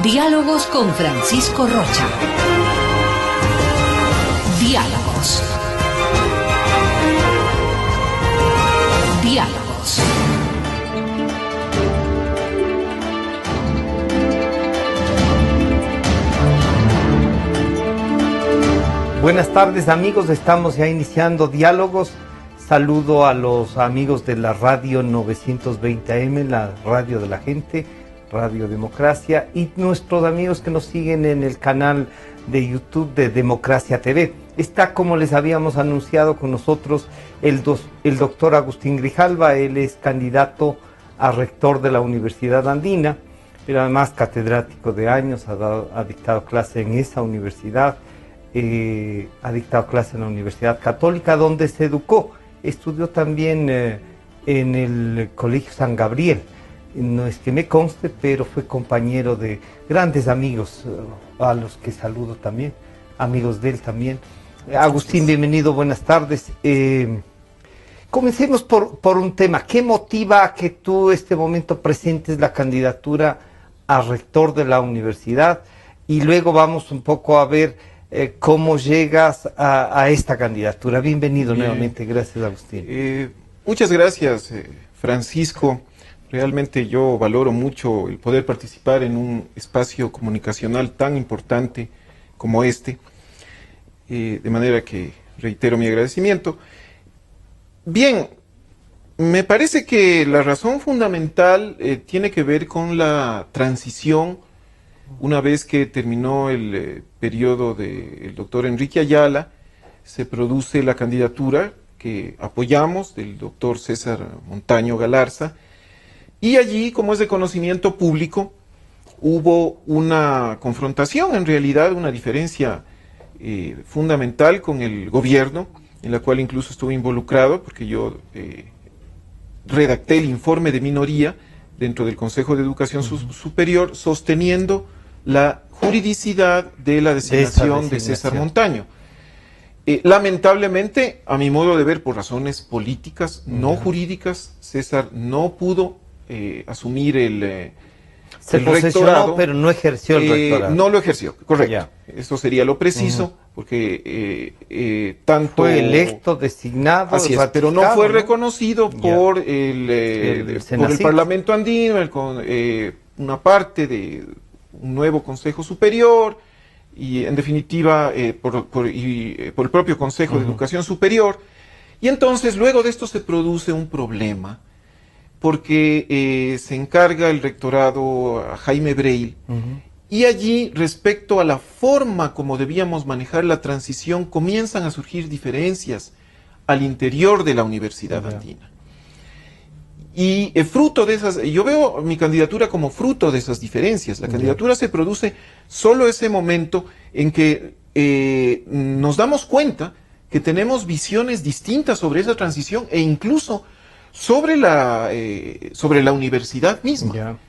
Diálogos con Francisco Rocha. Diálogos. Diálogos. Buenas tardes, amigos, estamos ya iniciando Diálogos. Saludo a los amigos de la radio 920 AM, la radio de la gente, Radio Democracia, y nuestros amigos que nos siguen en el canal de YouTube de Democracia TV. Está, como les habíamos anunciado, con nosotros el doctor Agustín Grijalva. Él es candidato a rector de la Universidad Andina, pero además catedrático de años, ha dictado clase en esa universidad, ha dictado clase en la Universidad Católica, donde se educó. Estudió también en el Colegio San Gabriel. No es que me conste, pero fue compañero de grandes amigos, a los que saludo también, amigos de él también. Agustín, bienvenido, buenas tardes. Comencemos por un tema. ¿Qué motiva a que tú este momento presentes la candidatura a rector de la universidad? Y luego vamos un poco a ver cómo llegas a esta candidatura. Bienvenido nuevamente, gracias, Agustín. Muchas gracias, Francisco. Realmente yo valoro mucho el poder participar en un espacio comunicacional tan importante como este, de manera que reitero mi agradecimiento. Bien, me parece que la razón fundamental tiene que ver con la transición. Una vez que terminó el periodo del doctor Enrique Ayala, se produce la candidatura que apoyamos del doctor César Montaño Galarza, y allí, como es de conocimiento público, hubo una confrontación, en realidad una diferencia fundamental con el gobierno, en la cual incluso estuve involucrado, porque yo redacté el informe de minoría dentro del Consejo de Educación Superior, sosteniendo la juridicidad de la designación de César Montaño. Lamentablemente, a mi modo de ver, por razones políticas, no jurídicas, César no pudo asumir el rectorado, pero no ejerció el rectorado. No lo ejerció, correcto. Eso sería lo preciso, porque tanto... Fue electo, designado, así es, pero no fue reconocido por el Parlamento Andino, con una parte de un nuevo Consejo Superior, y en definitiva por el propio Consejo de Educación Superior. Y entonces luego de esto se produce un problema, porque se encarga el rectorado a Jaime Breil, y allí, respecto a la forma como debíamos manejar la transición, comienzan a surgir diferencias al interior de la Universidad Andina. Y fruto de esas, yo veo mi candidatura como fruto de esas diferencias. La candidatura se produce solo ese momento en que nos damos cuenta que tenemos visiones distintas sobre esa transición, e incluso sobre la universidad misma.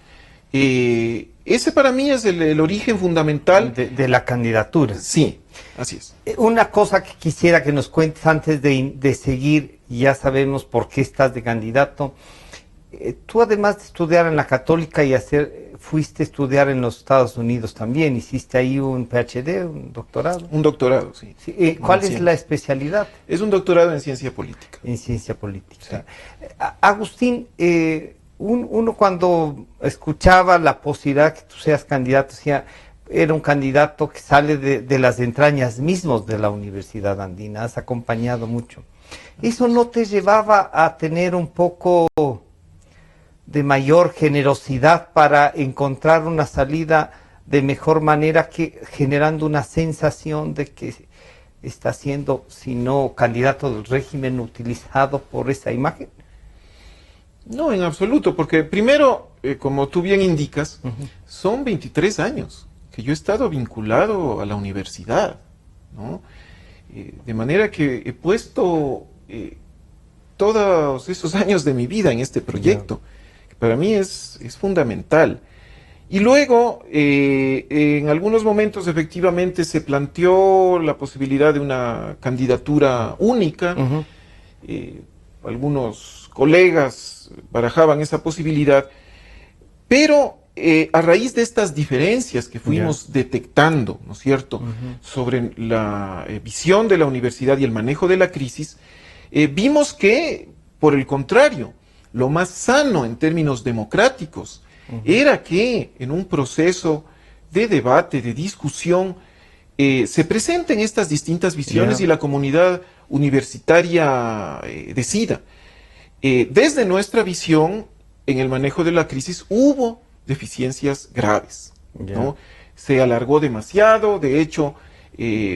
Ese para mí es el origen fundamental de la candidatura. Sí, así es. Una cosa que quisiera que nos cuentes antes de seguir, ya sabemos por qué estás de candidato. Tú, además de estudiar en la Católica y fuiste a estudiar en los Estados Unidos también, hiciste ahí un PhD, un doctorado. Un doctorado, sí. ¿Cuál es la especialidad? Es un doctorado en ciencia política. En ciencia política. Sí. Agustín, uno cuando escuchaba la posibilidad que tú seas candidato, decía, era un candidato que sale de las entrañas mismos de la Universidad Andina, has acompañado mucho. ¿Eso no te llevaba a tener un poco de mayor generosidad para encontrar una salida de mejor manera, que generando una sensación de que está siendo, si no candidato del régimen, utilizado por esa imagen? No, en absoluto, porque primero, como tú bien indicas, son 23 años que yo he estado vinculado a la universidad, ¿no? De manera que he puesto todos esos años de mi vida en este proyecto. Para mí es fundamental. Y luego, en algunos momentos efectivamente se planteó la posibilidad de una candidatura única. Algunos colegas barajaban esa posibilidad, pero a raíz de estas diferencias que fuimos detectando, ¿no es cierto?, sobre la visión de la universidad y el manejo de la crisis, vimos que, por el contrario, lo más sano en términos democráticos era que en un proceso de debate, de discusión, se presenten estas distintas visiones y la comunidad universitaria decida. Desde nuestra visión, en el manejo de la crisis hubo deficiencias graves, ¿no? Se alargó demasiado, de hecho,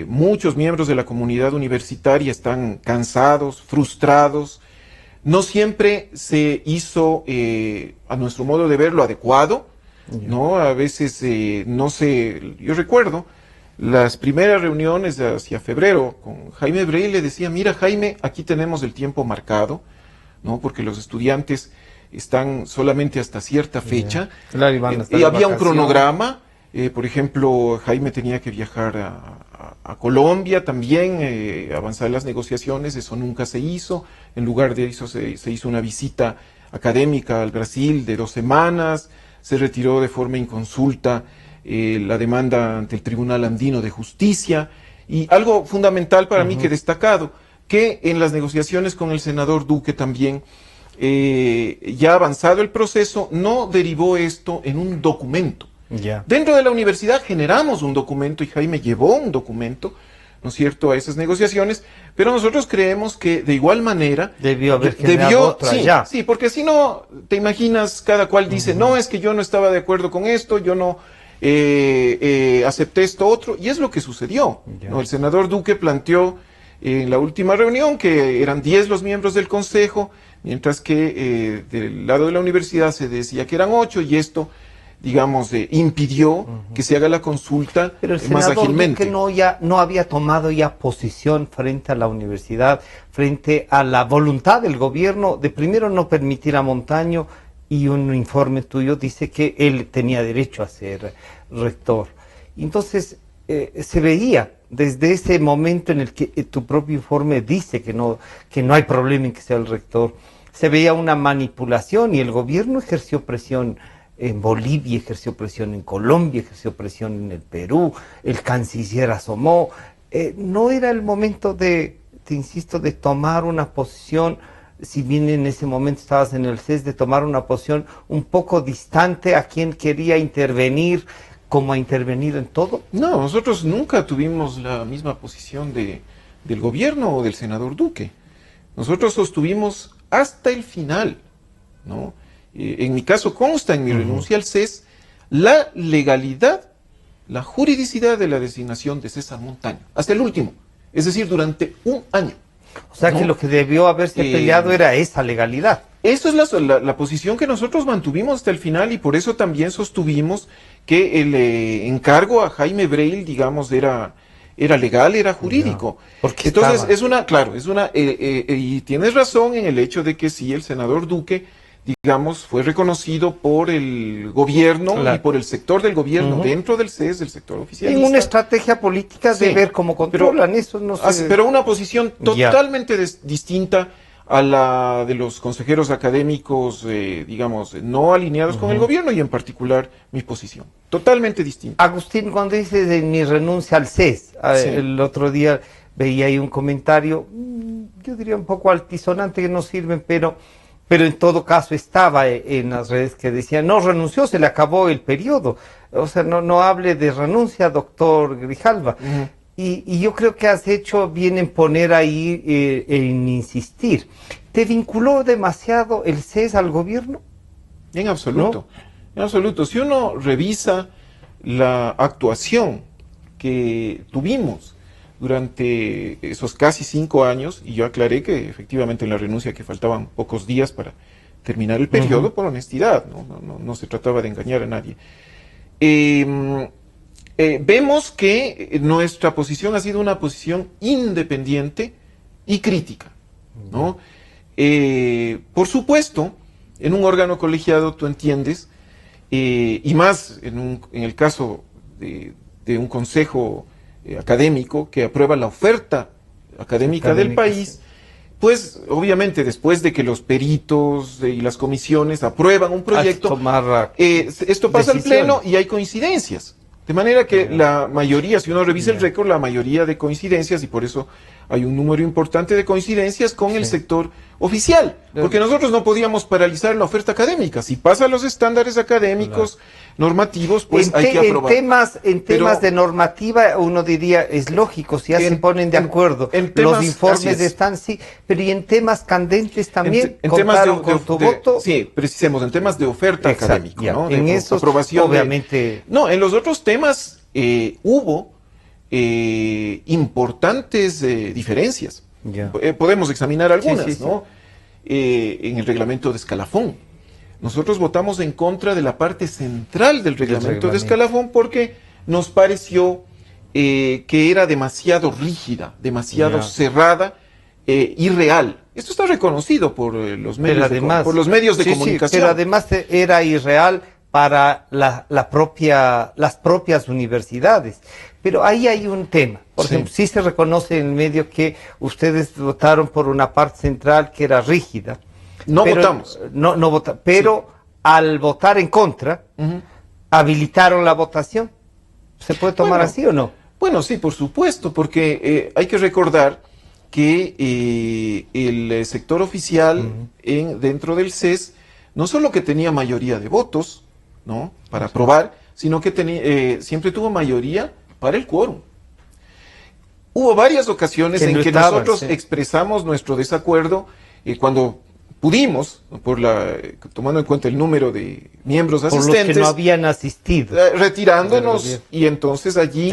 muchos miembros de la comunidad universitaria están cansados, frustrados. No siempre se hizo, a nuestro modo de ver, lo adecuado, ¿no? A veces, no sé, yo recuerdo las primeras reuniones hacia febrero con Jaime Breil, le decía, mira Jaime, aquí tenemos el tiempo marcado, ¿no? Porque los estudiantes están solamente hasta cierta fecha. Claro, y había un cronograma, por ejemplo, Jaime tenía que viajar a Colombia también, avanzar las negociaciones, eso nunca se hizo. En lugar de eso se hizo una visita académica al Brasil de 2 semanas, se retiró de forma inconsulta la demanda ante el Tribunal Andino de Justicia, y algo fundamental para mí que destacado, que en las negociaciones con el senador Duque también, ya avanzado el proceso, no derivó esto en un documento. Dentro de la universidad generamos un documento y Jaime llevó un documento, ¿no es cierto?, a esas negociaciones, pero nosotros creemos que de igual manera debió haber generado otra ya. Sí, porque si no, te imaginas, cada cual dice, no, es que yo no estaba de acuerdo con esto, yo no acepté esto otro, y es lo que sucedió, ¿no? El senador Duque planteó en la última reunión que eran 10 los miembros del consejo, mientras que del lado de la universidad se decía que eran 8, y esto, digamos, impidió que se haga la consulta pero el más senador ágilmente. Duque no había tomado ya posición frente a la universidad, frente a la voluntad del gobierno de primero no permitir a Montaño, y un informe tuyo dice que él tenía derecho a ser rector. Entonces, se veía desde ese momento en el que tu propio informe dice que no hay problema en que sea el rector, se veía una manipulación, y el gobierno ejerció presión en Bolivia, ejerció presión en Colombia, ejerció presión en el Perú, el canciller asomó. No era el momento te insisto, de tomar una posición, si bien en ese momento estabas en el CES, de tomar una posición un poco distante a quien quería intervenir, como ha intervenido en todo? No, nosotros nunca tuvimos la misma posición del gobierno o del senador Duque. Nosotros sostuvimos hasta el final, ¿no? En mi caso consta en mi renuncia al CES la legalidad, la juridicidad de la designación de César Montaño, hasta el último, es decir, durante un año. O sea, ¿no? Que lo que debió haberse peleado era esa legalidad. Eso es la posición que nosotros mantuvimos hasta el final, y por eso también sostuvimos que el encargo a Jaime Breil, digamos, era legal, era jurídico. Porque entonces y tienes razón en el hecho de que sí, el senador Duque, digamos, fue reconocido por el gobierno y por el sector del gobierno dentro del CES, del sector oficialista. En una estrategia política de ver cómo controlan eso, no sé. Pero una posición totalmente distinta a la de los consejeros académicos, digamos, no alineados con el gobierno, y en particular mi posición. Totalmente distinta. Agustín, cuando dices de mi renuncia al CES, el otro día veía ahí un comentario, yo diría un poco altisonante, que no sirven, pero en todo caso estaba en las redes, que decía, no renunció, se le acabó el periodo. O sea, no hable de renuncia, doctor Grijalva. Y yo creo que has hecho bien en poner ahí, en insistir. ¿Te vinculó demasiado el CES al gobierno? En absoluto, ¿no? En absoluto. Si uno revisa la actuación que tuvimos durante esos casi 5 años, y yo aclaré que efectivamente en la renuncia que faltaban pocos días para terminar el periodo, por honestidad, no se trataba de engañar a nadie. Vemos que nuestra posición ha sido una posición independiente y crítica, ¿no? Por supuesto, en un órgano colegiado, tú entiendes, y más en el caso de un consejo académico que aprueba la oferta académica del país, pues obviamente después de que los peritos y las comisiones aprueban un proyecto, esto pasa al Pleno y hay coincidencias. De manera que la mayoría, si uno revisa el récord, la mayoría de coincidencias, y por eso hay un número importante de coincidencias con el sector oficial, porque nosotros no podíamos paralizar la oferta académica. Si pasa los estándares académicos normativos, pues hay que aprobar. En temas de normativa, uno diría, es lógico, si ya se ponen de acuerdo, los informes están, sí, pero y en temas candentes también, en temas con tu voto. Sí, precisemos, en temas de oferta académica, ¿no? En esos, aprobación obviamente. No, en los otros temas hubo importantes diferencias. Podemos examinar algunas, ¿no? En el reglamento de escalafón. Nosotros votamos en contra de la parte central del reglamento de escalafón porque nos pareció que era demasiado rígida, demasiado cerrada, irreal. Esto está reconocido por los medios, por los medios de comunicación. Pero además era irreal para las propias universidades. Pero ahí hay un tema. Por ejemplo, sí se reconoce en el medio que ustedes votaron por una parte central que era rígida. No votamos. No votamos. Pero al votar en contra, habilitaron la votación. ¿Se puede tomar así o no? Bueno, sí, por supuesto, porque hay que recordar que el sector oficial dentro del CES no solo que tenía mayoría de votos, ¿no?, para aprobar, sino que siempre tuvo mayoría para el quórum. Hubo varias ocasiones en que nosotros expresamos nuestro desacuerdo cuando pudimos, tomando en cuenta el número de miembros asistentes, por los que no habían asistido, retirándonos, y entonces allí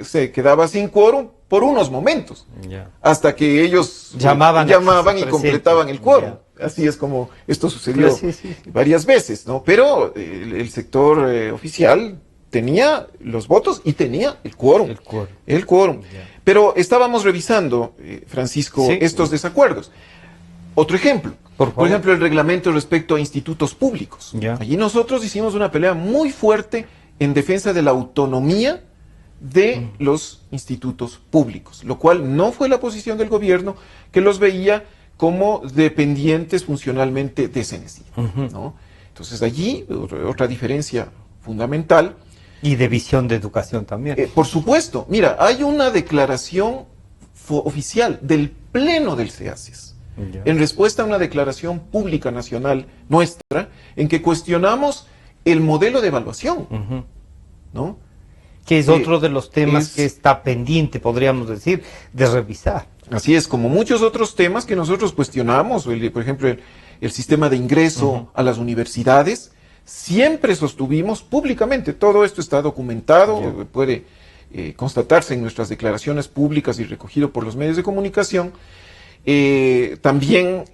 se quedaba sin quórum por unos momentos, hasta que ellos llamaban y completaban el quórum. Así es como esto sucedió varias veces, ¿no? Pero el sector oficial tenía los votos y tenía el quórum. El quórum. Pero estábamos revisando, Francisco, estos desacuerdos. Otro ejemplo. Por ejemplo, el reglamento respecto a institutos públicos. Allí nosotros hicimos una pelea muy fuerte en defensa de la autonomía de los institutos públicos, lo cual no fue la posición del gobierno, que los veía como dependientes funcionalmente de CENESID, ¿no? Entonces allí, otra diferencia fundamental. Y de visión de educación también. Por supuesto. Mira, hay una declaración oficial del Pleno del CEACES, en respuesta a una declaración pública nacional nuestra, en que cuestionamos el modelo de evaluación, ¿no? Que es otro de los temas que está pendiente, podríamos decir, de revisar. Así es, como muchos otros temas que nosotros cuestionamos, por ejemplo, el sistema de ingreso a las universidades, siempre sostuvimos públicamente, todo esto está documentado, puede constatarse en nuestras declaraciones públicas y recogido por los medios de comunicación, también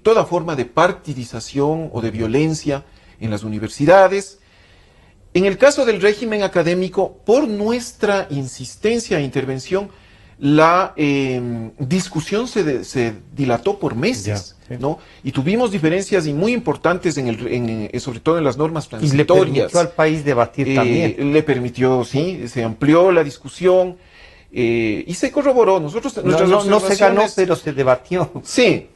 toda forma de partidización o de violencia en las universidades. En el caso del régimen académico, por nuestra insistencia e intervención, la discusión se dilató por meses, ¿no? Y tuvimos diferencias muy importantes sobre todo en las normas transitorias. Y le permitió al país debatir también. Le permitió, se amplió la discusión y se corroboró. Nosotros no se ganó, pero se debatió. Sí.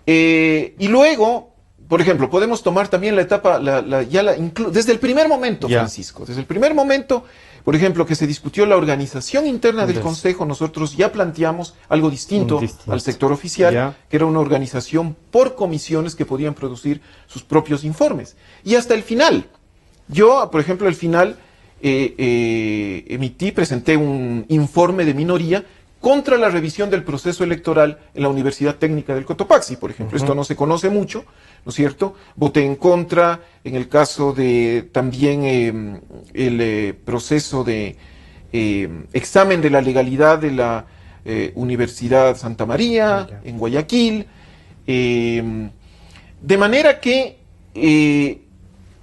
Y luego, por ejemplo, podemos tomar también la etapa, desde el primer momento, Francisco, desde el primer momento. Por ejemplo, que se discutió la organización interna del Consejo, nosotros ya planteamos algo distinto al sector oficial, que era una organización por comisiones que podían producir sus propios informes. Y hasta el final. Yo, por ejemplo, al final presenté un informe de minoría contra la revisión del proceso electoral en la Universidad Técnica del Cotopaxi, por ejemplo. Esto no se conoce mucho, ¿no es cierto? Voté en contra en el caso de también el proceso de examen de la legalidad de la Universidad Santa María en Guayaquil. De manera que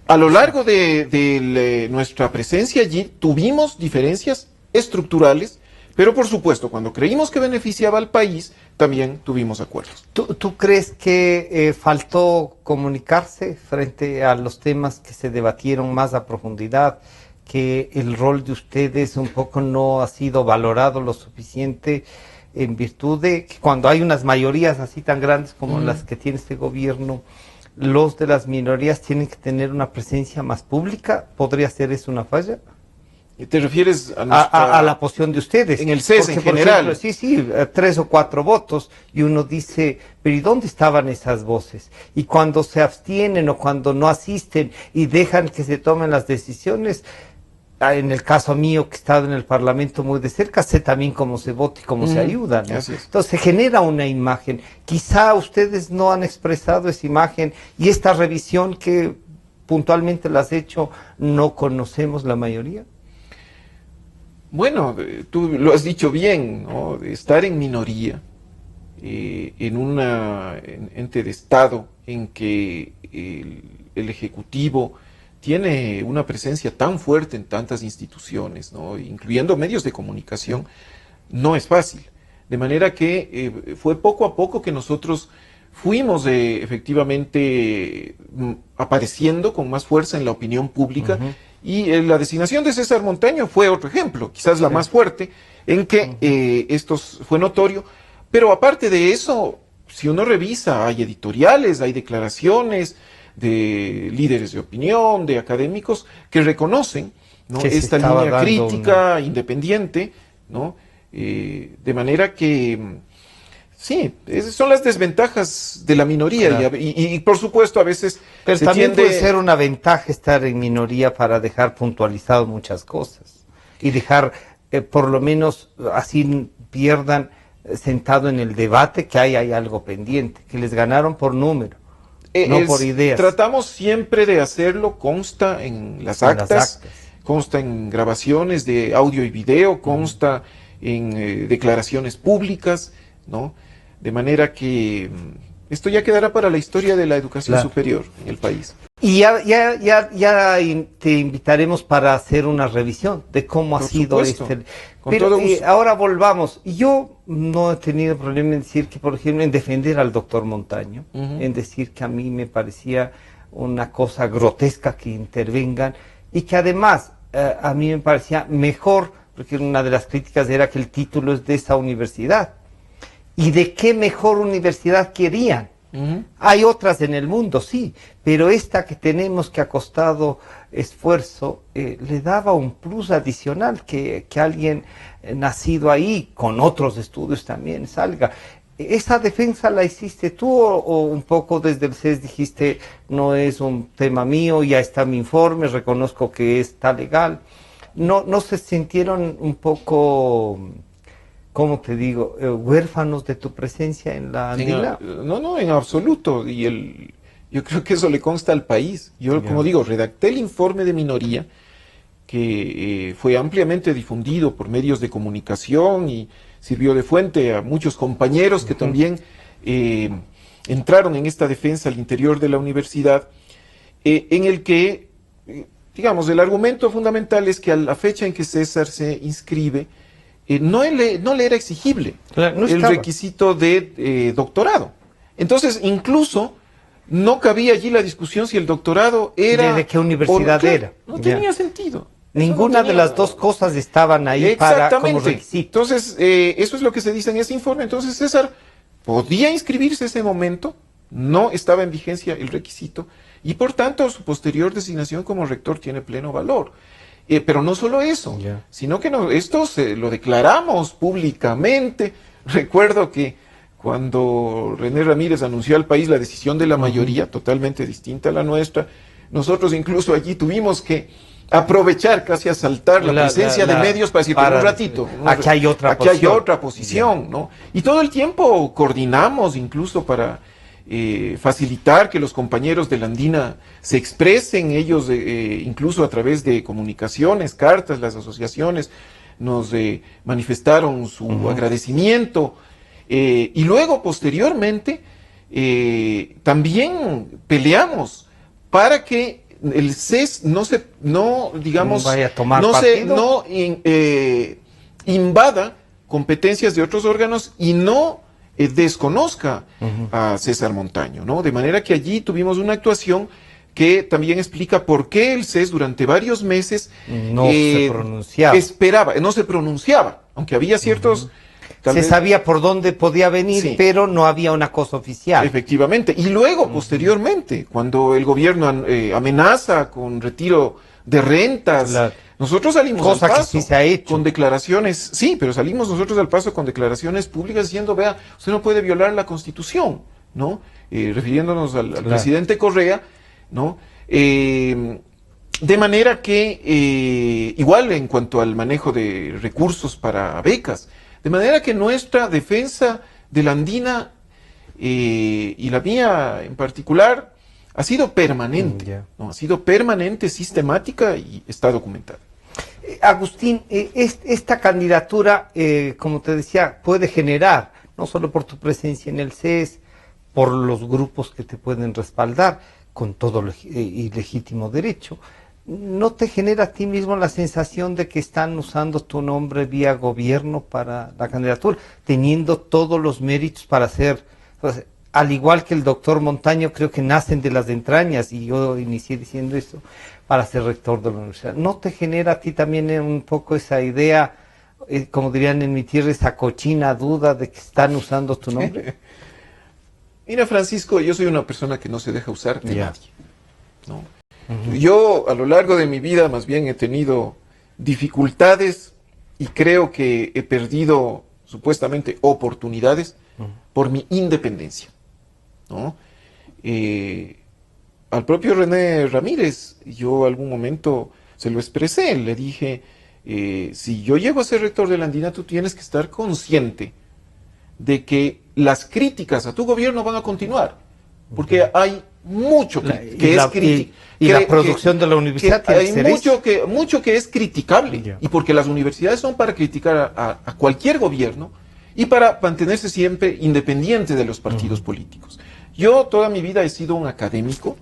a lo largo de nuestra presencia allí tuvimos diferencias estructurales, pero por supuesto, cuando creímos que beneficiaba al país, también tuvimos acuerdos. ¿Tú crees que faltó comunicarse frente a los temas que se debatieron más a profundidad, que el rol de ustedes un poco no ha sido valorado lo suficiente? en virtud de que cuando hay unas mayorías así tan grandes como las que tiene este gobierno, los de las minorías tienen que tener una presencia más pública. ¿Podría ser eso una falla? ¿Te refieres a la posición de ustedes? En el CES. Porque, en general. Ejemplo, sí, 3 o 4 votos, y uno dice, pero ¿y dónde estaban esas voces? Y cuando se abstienen o cuando no asisten y dejan que se tomen las decisiones, en el caso mío, que he estado en el Parlamento muy de cerca, sé también cómo se vota y cómo se ayuda, ¿no? Entonces se genera una imagen. Quizá ustedes no han expresado esa imagen, y esta revisión que puntualmente la has hecho, no conocemos la mayoría. Bueno, tú lo has dicho bien, ¿no? Estar en minoría, en un ente de Estado en que el Ejecutivo tiene una presencia tan fuerte en tantas instituciones, ¿no? Incluyendo medios de comunicación, no es fácil. De manera que fue poco a poco que nosotros fuimos efectivamente apareciendo con más fuerza en la opinión pública. Y la designación de César Montaño fue otro ejemplo, quizás la más fuerte, en que esto fue notorio. Pero aparte de eso, si uno revisa, hay editoriales, hay declaraciones de líderes de opinión, de académicos, que reconocen, ¿no?, esta línea crítica, independiente, ¿no? De manera que sí, esas son las desventajas de la minoría, claro. y por supuesto a veces pero también puede ser una ventaja estar en minoría para dejar puntualizado muchas cosas y dejar por lo menos así pierdan sentado en el debate que hay algo pendiente, que les ganaron por número, no por ideas. Tratamos siempre de hacerlo, consta en las actas, consta en grabaciones de audio y video, consta en declaraciones públicas, ¿no? De manera que esto ya quedará para la historia de la educación superior en el país. Y ya te invitaremos para hacer una revisión de cómo ha sido Pero ahora volvamos. Yo no he tenido problema en decir que, por ejemplo, en defender al doctor Montaño, en decir que a mí me parecía una cosa grotesca que intervengan, y que además a mí me parecía mejor, porque una de las críticas era que el título es de esa universidad. ¿Y de qué mejor universidad querían? Hay otras en el mundo, sí, pero esta que tenemos, que ha costado esfuerzo, le daba un plus adicional, que alguien nacido ahí, con otros estudios también, salga. ¿Esa defensa la hiciste tú o un poco desde el CES dijiste, no es un tema mío, ya está mi informe, reconozco que está legal? ¿No se sintieron un poco, cómo te digo, huérfanos de tu presencia en la Andina? No, en absoluto. Y yo creo que eso le consta al país. Yo, como digo, redacté el informe de minoría, que fue ampliamente difundido por medios de comunicación y sirvió de fuente a muchos compañeros que también entraron en esta defensa al interior de la universidad, en el que, digamos, el argumento fundamental es que a la fecha en que César se inscribe, no le era exigible el requisito de doctorado. Entonces, incluso no cabía allí la discusión si el doctorado era... ¿De qué universidad era? No tenía sentido. Ninguna de las dos cosas estaban ahí como requisito. Entonces, eso es lo que se dice en ese informe. Entonces, César podía inscribirse en ese momento, no estaba en vigencia el requisito, y por tanto su posterior designación como rector tiene pleno valor. Pero no solo eso, sino que esto lo declaramos públicamente. Recuerdo que cuando René Ramírez anunció al país la decisión de la mayoría, totalmente distinta a la nuestra, nosotros incluso allí tuvimos que aprovechar, casi asaltar la presencia de medios para decir, pero un ratito, aquí hay otra posición, ¿no? Y todo el tiempo coordinamos incluso para facilitar que los compañeros de la Andina se expresen, ellos incluso a través de comunicaciones, cartas, las asociaciones nos manifestaron su agradecimiento, y luego posteriormente también peleamos para que el CES no invada competencias de otros órganos y no desconozca a César Montaño, ¿no? De manera que allí tuvimos una actuación que también explica por qué el CES durante varios meses no se pronunciaba, no se pronunciaba, aunque había ciertos Se sabía por dónde podía venir, sí, pero no había una cosa oficial. Efectivamente. Y luego, posteriormente, cuando el gobierno amenaza con retiro de rentas, Claro. nosotros salimos Cosa al paso que sí se ha hecho. con declaraciones, sí, pero salimos nosotros al paso con declaraciones públicas diciendo, vea, usted no puede violar la Constitución, ¿no? Refiriéndonos al Claro. presidente Correa, ¿no? De manera que, igual en cuanto al manejo de recursos para becas, de manera que nuestra defensa de la andina y la mía en particular ha sido permanente, ¿no? Ha sido permanente, sistemática y está documentada. Agustín, esta candidatura, como te decía, puede generar, no solo por tu presencia en el CES, por los grupos que te pueden respaldar, con todo y legítimo derecho, ¿no te genera a ti mismo la sensación de que están usando tu nombre vía gobierno para la candidatura, teniendo todos los méritos para ser, pues, al igual que el doctor Montaño, creo que nacen de las entrañas, y yo inicié diciendo esto, para ser rector de la universidad? ¿No te genera a ti también un poco esa idea, como dirían en mi tierra, esa cochina duda de que están usando tu nombre? Mira, Francisco, yo soy una persona que no se deja usar de nadie, ¿no? Uh-huh. Yo a lo largo de mi vida más bien he tenido dificultades y creo que he perdido supuestamente oportunidades por mi independencia, ¿no? Al propio René Ramírez, yo algún momento se lo expresé, le dije, si yo llego a ser rector de la Andina, tú tienes que estar consciente de que las críticas a tu gobierno van a continuar, porque hay mucho que es crítico. Y la producción de la universidad tiene hay mucho que es criticable, y porque las universidades son para criticar a cualquier gobierno y para mantenerse siempre independiente de los partidos políticos. Yo toda mi vida he sido un académico,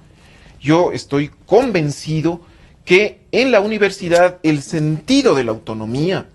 yo estoy convencido que en la universidad el sentido de la autonomía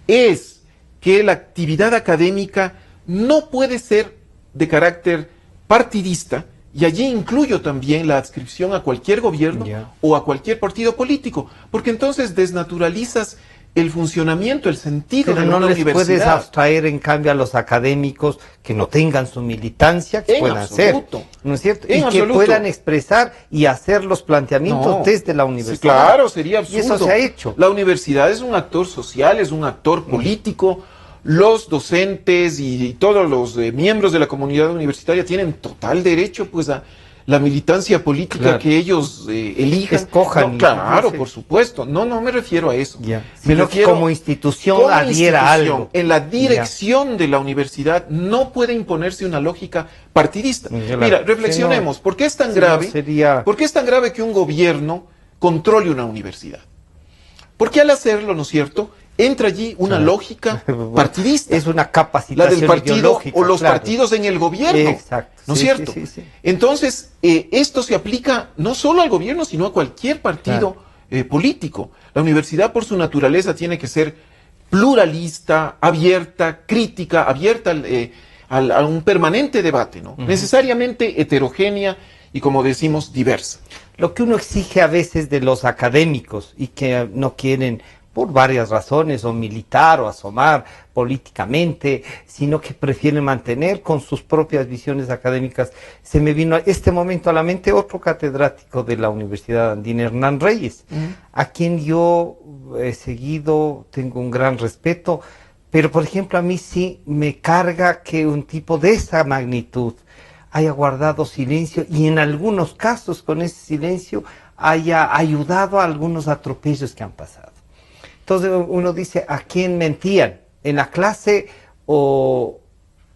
es que la actividad académica no puede ser de carácter partidista, y allí incluyo también la adscripción a cualquier gobierno o a cualquier partido político, porque entonces desnaturalizas el funcionamiento, el sentido de una universidad. Pero no les puedes abstraer, en cambio, a los académicos que no tengan su militancia, que puedan hacer, ¿no es cierto? Y que puedan expresar y hacer los planteamientos desde la universidad. Sí, claro, sería absurdo. Y eso se ha hecho. La universidad es un actor social, es un actor político. Los docentes y todos los miembros de la comunidad universitaria tienen total derecho, pues, a la militancia política que ellos elijan. Escojan. No, claro, por supuesto. No me refiero a eso. Sino que como institución adhiera algo. En la dirección de la universidad no puede imponerse una lógica partidista. Mira, reflexionemos. ¿Por qué es tan grave? ¿Por qué es tan grave que un gobierno controle una universidad? Porque al hacerlo, ¿no es cierto?, entra allí una lógica partidista. Es una capacitación la del partido o los partidos en el gobierno. Exacto. ¿No es cierto? Sí. Entonces, esto se aplica no solo al gobierno, sino a cualquier partido político. La universidad, por su naturaleza, tiene que ser pluralista, abierta, crítica, abierta a un permanente debate, ¿no? Necesariamente heterogénea y, como decimos, diversa. Lo que uno exige a veces de los académicos y que no quieren, por varias razones, o militar o asomar políticamente, sino que prefieren mantener con sus propias visiones académicas. Se me vino a este momento a la mente otro catedrático de la Universidad Andina, Hernán Reyes, a quien yo he seguido, tengo un gran respeto, pero por ejemplo a mí sí me carga que un tipo de esa magnitud haya guardado silencio y en algunos casos con ese silencio haya ayudado a algunos atropellos que han pasado. Entonces uno dice, ¿a quién mentían? ¿En la clase o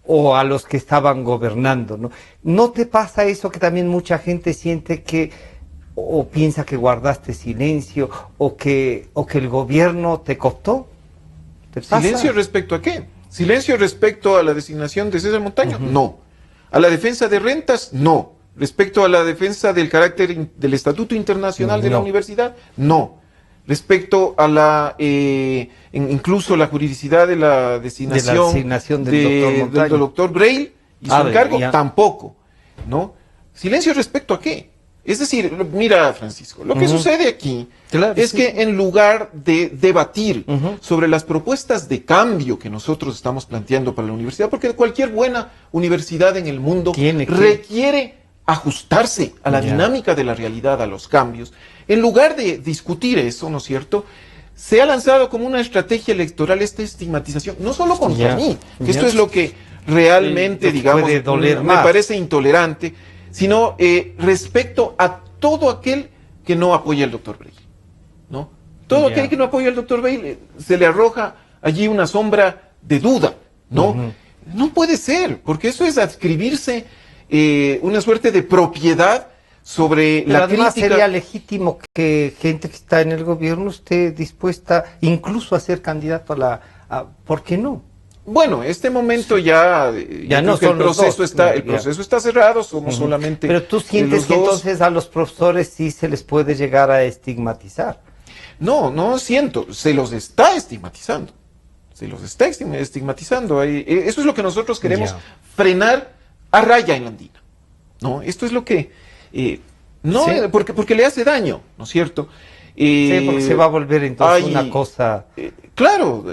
a los que estaban gobernando? ¿No te pasa eso que también mucha gente siente que o piensa que guardaste silencio o que el gobierno te cooptó? ¿Te pasa? ¿Silencio respecto a qué? ¿Silencio respecto a la designación de César Montaño? No. ¿A la defensa de rentas? No. ¿Respecto a la defensa del carácter del Estatuto Internacional de la Universidad? No. Respecto a la incluso la juridicidad de la designación del doctor Breil y su encargo, tampoco, ¿no? ¿Silencio respecto a qué? Es decir, mira, Francisco, lo que sucede aquí es que en lugar de debatir sobre las propuestas de cambio que nosotros estamos planteando para la universidad, porque cualquier buena universidad en el mundo requiere ajustarse a la dinámica de la realidad, a los cambios, en lugar de discutir eso, ¿no es cierto?, se ha lanzado como una estrategia electoral esta estigmatización, no solo contra mí, que esto es lo que realmente, digamos, me parece intolerante, sino respecto a todo aquel que no apoya al doctor Breil, ¿no? Todo aquel que no apoya al doctor Breil se le arroja allí una sombra de duda, ¿no? No puede ser, porque eso es adscribirse una suerte de propiedad sobre la además crítica. Sería legítimo que gente que está en el gobierno esté dispuesta incluso a ser candidato ¿por qué no? Bueno, este momento ya no, el proceso está cerrado, somos solamente. Pero tú sientes que entonces a los profesores sí se les puede llegar a estigmatizar. No siento, se los está estigmatizando. Se los está estigmatizando. Eso es lo que nosotros queremos frenar a raya en la andina. ¿No? Esto es lo que porque le hace daño, ¿no es cierto? Sí, porque se va a volver entonces una cosa... claro,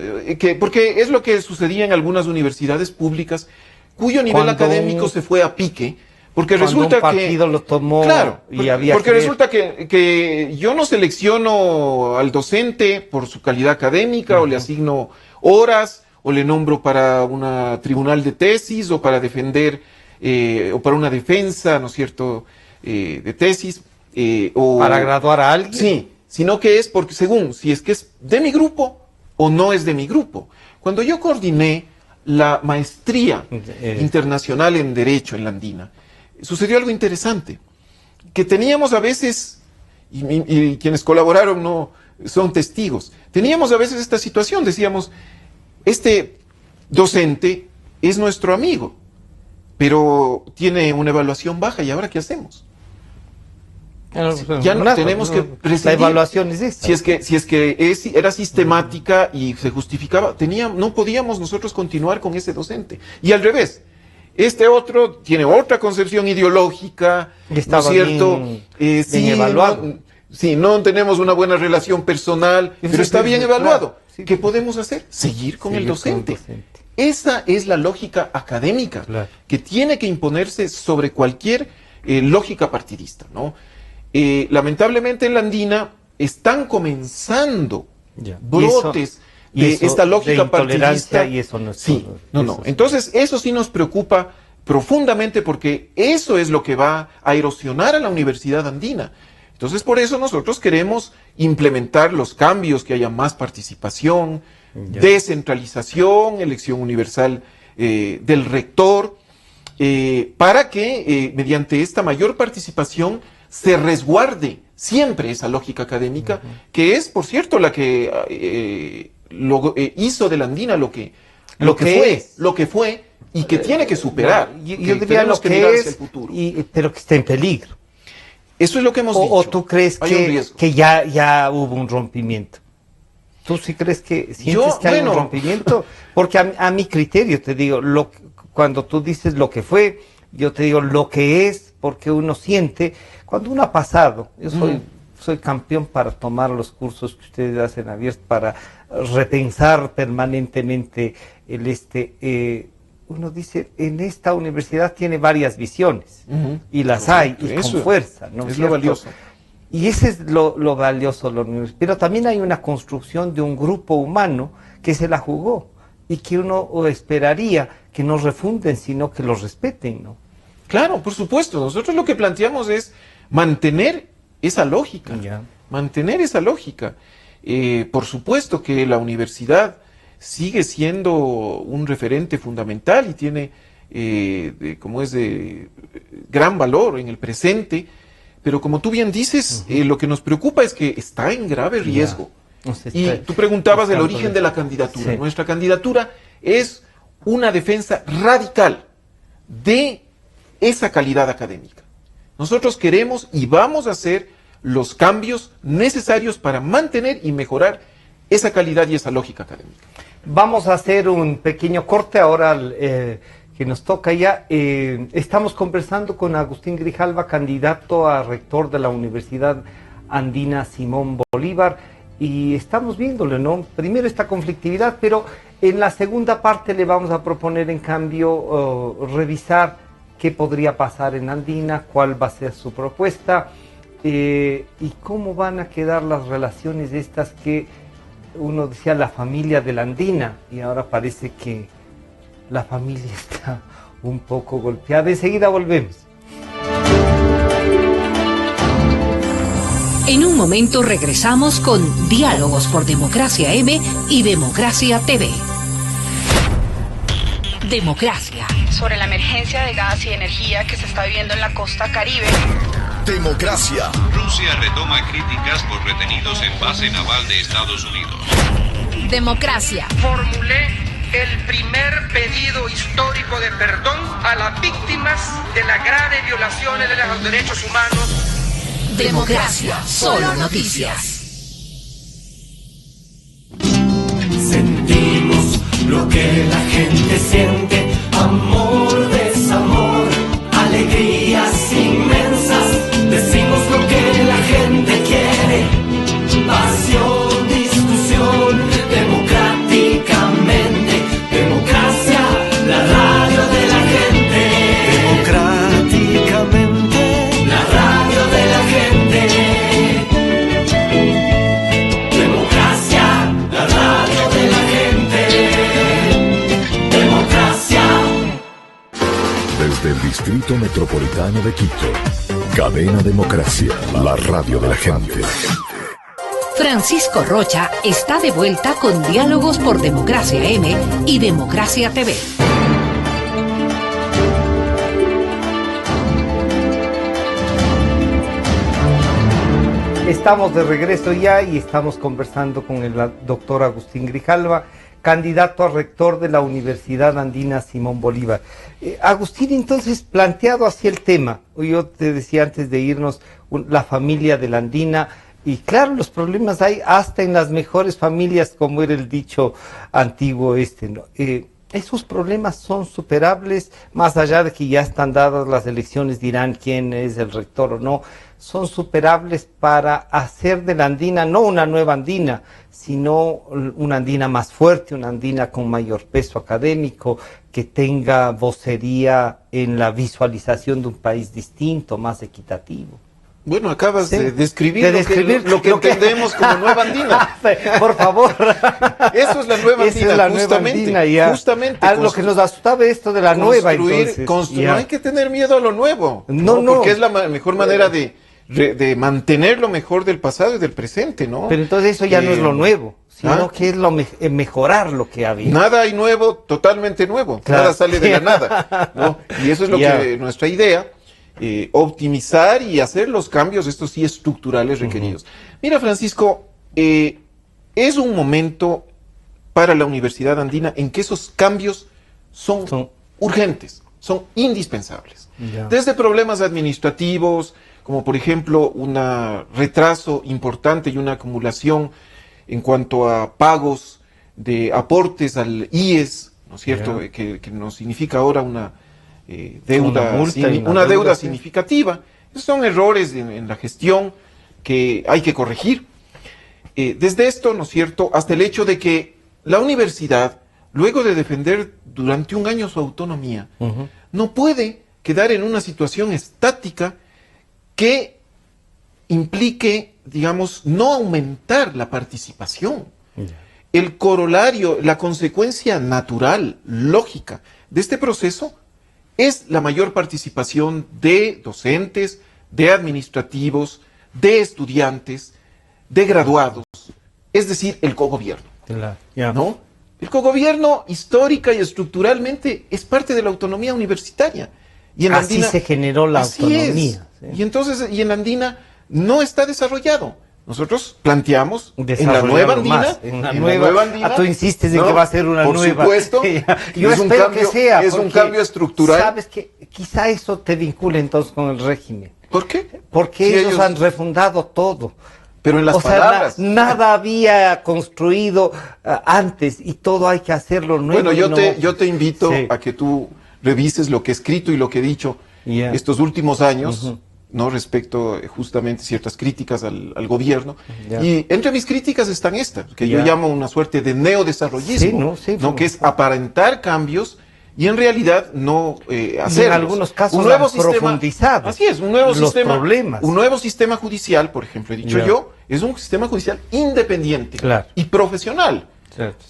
porque es lo que sucedía en algunas universidades públicas cuyo nivel académico se fue a pique, porque resulta un partido lo tomó y había porque resulta que yo no selecciono al docente por su calidad académica o le asigno horas o le nombro para un tribunal de tesis o para defender o para una defensa, ¿no es cierto?, de tesis. O para graduar a alguien. Sí, sino que es porque según si es que es de mi grupo o no es de mi grupo. Cuando yo coordiné la maestría internacional en Derecho en la Andina, sucedió algo interesante, que teníamos a veces, y quienes colaboraron no son testigos, teníamos a veces esta situación, decíamos, este docente es nuestro amigo, pero tiene una evaluación baja, ¿y ahora qué hacemos? Ya no tenemos que rescindir. La evaluación es esta. Si es que era sistemática y se justificaba, no podíamos nosotros continuar con ese docente. Y al revés, este otro tiene otra concepción ideológica, ¿no es cierto? Bien evaluado. No tenemos una buena relación personal, pero está bien evaluado. ¿Qué podemos hacer? Seguir con el docente. Esa es la lógica académica que tiene que imponerse sobre cualquier lógica partidista, ¿no? Lamentablemente en la Andina están comenzando brotes de esta lógica partidista. Y eso no es Entonces, eso sí nos preocupa profundamente porque eso es lo que va a erosionar a la Universidad Andina. Entonces, por eso nosotros queremos implementar los cambios, que haya más participación, descentralización, elección universal del rector, para que mediante esta mayor participación se resguarde siempre esa lógica académica, que es, por cierto, la que hizo de la Andina lo que fue y que tiene que superar. Yo diría lo que es, pero que está en peligro. Eso es lo que hemos dicho. ¿O tú crees que ya hubo un rompimiento? ¿Tú sí crees sientes que hay un rompimiento? Porque a mi criterio, te digo, cuando tú dices lo que fue, yo te digo lo que es, porque uno siente, cuando uno ha pasado, yo soy campeón para tomar los cursos que ustedes hacen abiertos, para repensar permanentemente uno dice, en esta universidad tiene varias visiones, y las hay, y con fuerza, ¿no? Es lo valioso. Y ese es lo valioso de la universidad. Pero también hay una construcción de un grupo humano que se la jugó, y que uno esperaría que no refunden, sino que los respeten, ¿no? Claro, por supuesto. Nosotros lo que planteamos es mantener esa lógica. Mantener esa lógica. Por supuesto que la universidad sigue siendo un referente fundamental y tiene, de gran valor en el presente, pero como tú bien dices, lo que nos preocupa es que está en grave riesgo. Y tú preguntabas del origen de la candidatura. Sí. Nuestra candidatura es una defensa radical de esa calidad académica. Nosotros queremos y vamos a hacer los cambios necesarios para mantener y mejorar esa calidad y esa lógica académica. Vamos a hacer un pequeño corte ahora. que nos toca ya. Estamos conversando con Agustín Grijalva, candidato a rector de la Universidad Andina Simón Bolívar, y estamos viéndole, ¿no? Primero esta conflictividad, pero en la segunda parte le vamos a proponer, en cambio, revisar qué podría pasar en Andina, cuál va a ser su propuesta, y cómo van a quedar las relaciones estas que uno decía la familia de la Andina, y ahora parece que la familia está un poco golpeada. Enseguida volvemos. En un momento regresamos con Diálogos por Democracia M y Democracia TV. Democracia. Sobre la emergencia de gas y energía que se está viviendo en la costa Caribe. Democracia. Rusia retoma críticas por retenidos en base naval de Estados Unidos. Democracia. Formulé el primer pedido histórico de perdón a las víctimas de las graves violaciones de los derechos humanos. Democracia. Solo noticias. Sentimos lo que la gente siente, amor, desamor, alegrías inmensas. Decimos lo que la gente quiere, pasión, discusión, democráticamente. Democracia, la radio de la gente. Democráticamente, la radio de la gente. Democracia, la radio de la gente. Democracia. Desde el Distrito Metropolitano de Quito, Cadena Democracia, la radio de la gente. Francisco Rocha está de vuelta con Diálogos por Democracia M y Democracia TV. Estamos de regreso ya y estamos conversando con el doctor Agustín Grijalva, candidato a rector de la Universidad Andina Simón Bolívar. Agustín, entonces, planteado así el tema, yo te decía antes de irnos, la familia de la Andina, y claro, los problemas hay hasta en las mejores familias, como era el dicho antiguo ¿no? Esos problemas son superables, más allá de que ya están dadas las elecciones, dirán quién es el rector o no, son superables para hacer de la Andina no una nueva Andina, sino una Andina más fuerte, una Andina con mayor peso académico, que tenga vocería en la visualización de un país distinto, más equitativo. Bueno, acabas Sí. de describir, lo lo que entendemos como nueva Andina. Por favor. Eso es la nueva Esa Andina, es la nueva justamente. Andina, ya. Justamente. Lo que nos asustaba esto de la nueva, entonces. No hay que tener miedo a lo nuevo. No. Porque es la mejor manera de mantener lo mejor del pasado y del presente, ¿no? Pero entonces eso ya no es lo nuevo, sino que es mejorar lo que había. Nada hay nuevo, totalmente nuevo. Claro. Nada sale de la nada, ¿no? Y eso es lo que nuestra idea. Optimizar y hacer los cambios, estos sí estructurales requeridos. Mira, Francisco, es un momento para la Universidad Andina en que esos cambios son urgentes, son indispensables. Ya. Desde problemas administrativos, como por ejemplo un retraso importante y una acumulación en cuanto a pagos de aportes al IES, ¿no es cierto? Que nos significa ahora una deuda significativa. Esos son errores en la gestión que hay que corregir. Desde esto, ¿no es cierto?, hasta el hecho de que la universidad, luego de defender durante un año su autonomía, no puede quedar en una situación estática que implique, digamos, no aumentar la participación. El corolario, la consecuencia natural, lógica de este proceso es la mayor participación de docentes, de administrativos, de estudiantes, de graduados, es decir, el cogobierno. ¿No? El cogobierno histórica y estructuralmente es parte de la autonomía universitaria. Y en Así Andina, se generó la autonomía. Sí. Y entonces, y en Andina no está desarrollado. Nosotros planteamos en la nueva Andina, en la nueva Andina. Tú insistes en que va a ser una por nueva. Por supuesto. Yo es espero cambio, que sea. Es un cambio estructural. Sabes que quizá eso te vincule entonces con el régimen. ¿Por qué? Porque Si ellos han refundado todo. Pero en las palabras. Nada había construido antes y todo hay que hacerlo nuevo. Bueno, yo te invito a que tú revises lo que he escrito y lo que he dicho estos últimos años, ¿no? Respecto justamente ciertas críticas al gobierno. Y entre mis críticas están estas, que yo llamo una suerte de neodesarrollismo, ¿no? Que es aparentar cambios y en realidad no hacer en algunos casos un nuevo sistema, así es, un nuevo sistema, problemas. Un nuevo sistema judicial, por ejemplo, he dicho yo, es un sistema judicial independiente y profesional.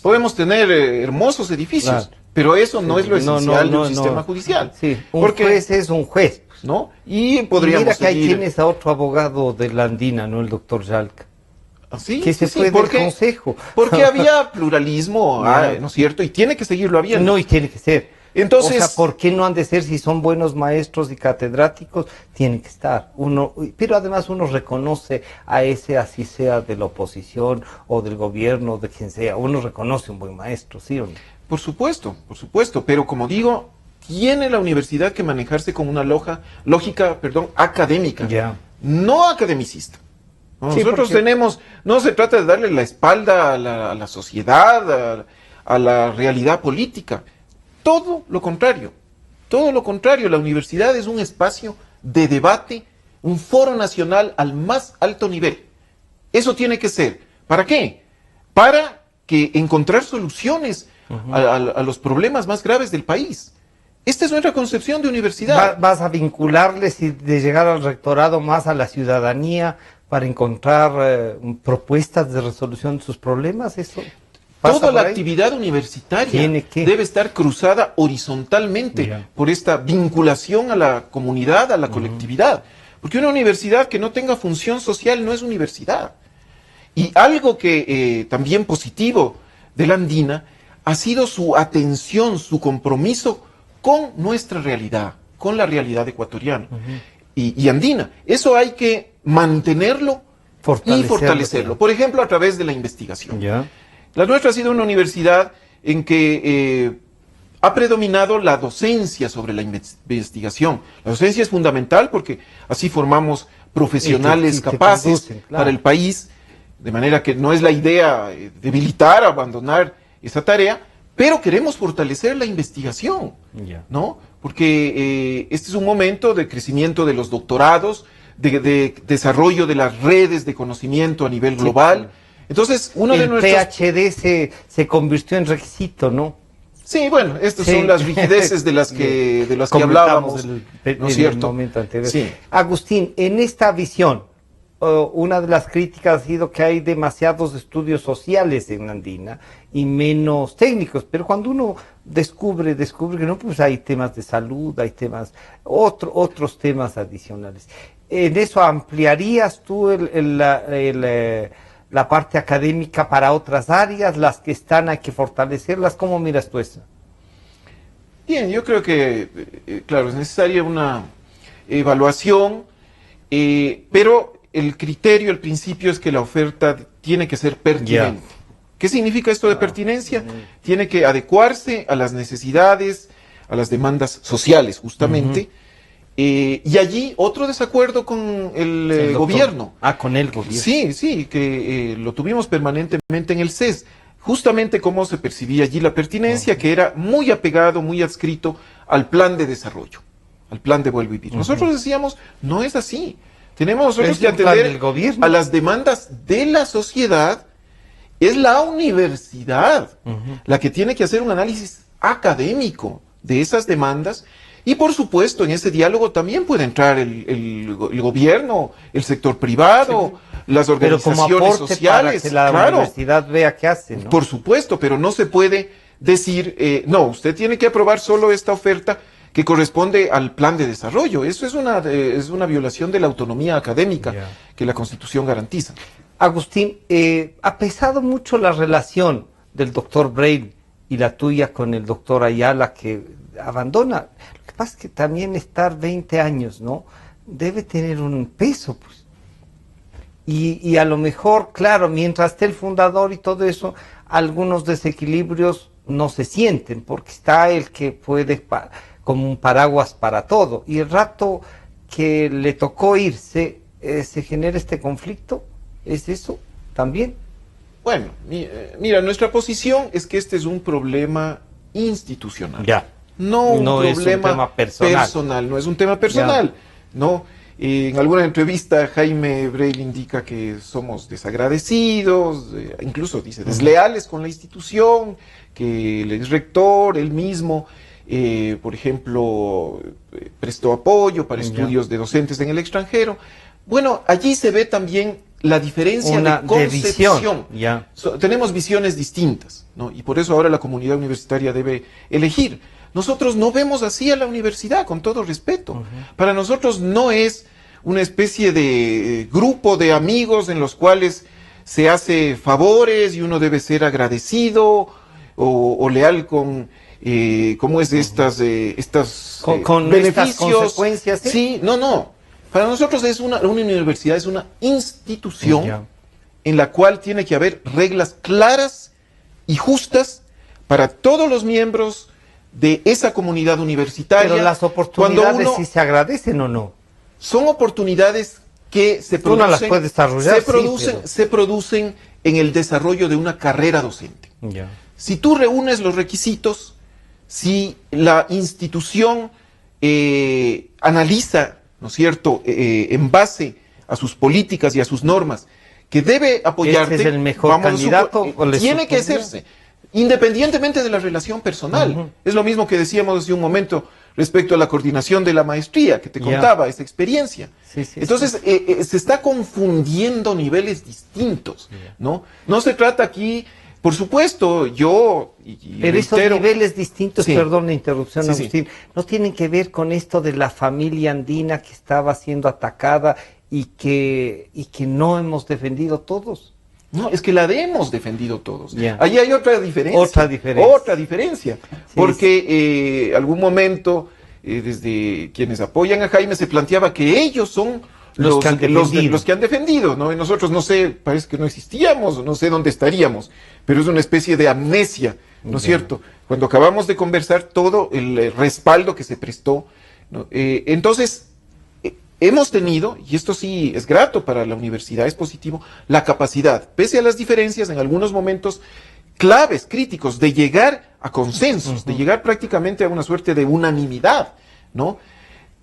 Podemos tener hermosos edificios, pero eso no es lo esencial de un sistema judicial. Porque juez es un juez, ¿no? Y podríamos mira que ahí tienes a otro abogado de la Andina, ¿no? El doctor Jalca. ¿Así? Que se fue del consejo. Porque había pluralismo, ¿no es cierto? Y tiene que seguirlo habiendo. No, y tiene que ser. Entonces, o sea, ¿por qué no han de ser si son buenos maestros y catedráticos? Tienen que estar. Pero además uno reconoce a ese, así sea de la oposición o del gobierno, de quien sea, uno reconoce un buen maestro, ¿sí o no? Por supuesto, pero como digo, tiene la universidad que manejarse con una lógica académica, no academicista. ¿No? Sí, nosotros tenemos, no se trata de darle la espalda a la sociedad, a la realidad política. Todo lo contrario, la universidad es un espacio de debate, un foro nacional al más alto nivel. Eso tiene que ser. ¿Para qué? Para que encontrar soluciones a los problemas más graves del país. Esta es nuestra concepción de universidad. ¿Vas a vincularles y de llegar al rectorado más a la ciudadanía para encontrar propuestas de resolución de sus problemas? ¿Eso? Toda la actividad universitaria debe estar cruzada horizontalmente por esta vinculación a la comunidad, a la colectividad. Porque una universidad que no tenga función social no es universidad. Y algo que también positivo de la Andina ha sido su atención, su compromiso con nuestra realidad, con la realidad ecuatoriana y andina. Eso hay que mantenerlo y fortalecerlo. Por ejemplo, a través de la investigación. La nuestra ha sido una universidad en que ha predominado la docencia sobre la investigación. La docencia es fundamental porque así formamos profesionales capaces para el país, de manera que no es la idea debilitar, abandonar esa tarea, pero queremos fortalecer la investigación, ¿no? Porque este es un momento de crecimiento de los doctorados, de desarrollo de las redes de conocimiento a nivel global. Entonces, el PhD se convirtió en requisito, ¿no? Sí, bueno, estas son las rigideces de las que hablábamos, ¿no es cierto? En el momento anterior. Agustín, en esta visión, una de las críticas ha sido que hay demasiados estudios sociales en Andina y menos técnicos, pero cuando uno descubre que no, pues hay temas de salud, hay temas, otros temas adicionales. ¿En eso ampliarías tú la parte académica para otras áreas, las que están hay que fortalecerlas? ¿Cómo miras tú eso? Bien, yo creo que, claro, es necesaria una evaluación, pero el criterio, el principio es que la oferta tiene que ser pertinente. ¿Qué significa esto de pertinencia? Tiene que adecuarse a las necesidades, a las demandas sociales, justamente. Y allí otro desacuerdo con el gobierno. Con el gobierno. Sí, que lo tuvimos permanentemente en el CES. Justamente cómo se percibía allí la pertinencia, que era muy apegado, muy adscrito al plan de desarrollo, al plan de Vuelve a Vivir. Nosotros decíamos, no es así. Tenemos nosotros que atender a las demandas de la sociedad. Es la universidad la que tiene que hacer un análisis académico de esas demandas. Y por supuesto, en ese diálogo también puede entrar el gobierno, el sector privado, las organizaciones sociales. Para que la universidad vea qué hace, ¿no? Por supuesto, pero no se puede decir, no, usted tiene que aprobar solo esta oferta que corresponde al plan de desarrollo. Eso es una violación de la autonomía académica que la Constitución garantiza. Agustín, ha pesado mucho la relación del doctor Breil y la tuya con el doctor Ayala, que abandona. Lo que pasa es que también estar 20 años, ¿no? Debe tener un peso, pues. Y a lo mejor, claro, mientras esté el fundador y todo eso, algunos desequilibrios no se sienten, porque está el que puede como un paraguas para todo. Y el rato que le tocó irse, se genera este conflicto. ¿Es eso también? Bueno, mira, nuestra posición es que este es un problema institucional. no un No es un problema tema personal. no es un tema personal, ¿no? En alguna entrevista Jaime Breil indica que somos desagradecidos, incluso dice desleales con la institución, que el exrector, él mismo, por ejemplo, prestó apoyo para estudios de docentes en el extranjero. Bueno, allí se ve también la diferencia de concepción. Tenemos visiones distintas, ¿no? Y por eso ahora la comunidad universitaria debe elegir. Nosotros no vemos así a la universidad, con todo respeto. Para nosotros no es una especie de grupo de amigos en los cuales se hace favores y uno debe ser agradecido o leal con ¿cómo es estas con beneficios? Estas consecuencias, ¿sí? Sí, no. Para nosotros es una universidad, es una institución en la cual tiene que haber reglas claras y justas para todos los miembros de esa comunidad universitaria. Pero las oportunidades si se agradecen o no. Son oportunidades que se producen, las puede desarrollar, se producen en el desarrollo de una carrera docente. Si tú reúnes los requisitos, si la institución analiza, ¿no es cierto?, en base a sus políticas y a sus normas, que debe apoyarte, ¿este es el mejor candidato? Tiene que hacerse, independientemente de la relación personal. Es lo mismo que decíamos hace un momento respecto a la coordinación de la maestría, que te contaba, esa experiencia. Entonces, se está confundiendo niveles distintos, ¿no? No se trata aquí, por supuesto, pero esos niveles distintos, perdón la interrupción, Agustín, no tienen que ver con esto de la familia andina que estaba siendo atacada y que no hemos defendido todos. No, es que la hemos defendido todos. Allí hay otra diferencia. Otra diferencia. Porque algún momento, desde quienes apoyan a Jaime, se planteaba que ellos son los que han defendido, ¿no? Y nosotros, no sé, parece que no existíamos, no sé dónde estaríamos, pero es una especie de amnesia, ¿no es cierto? Cuando acabamos de conversar, todo el respaldo que se prestó, ¿no? Entonces, hemos tenido, y esto sí es grato para la universidad, es positivo, la capacidad, pese a las diferencias, en algunos momentos claves, críticos, de llegar a consensos, de llegar prácticamente a una suerte de unanimidad, ¿no?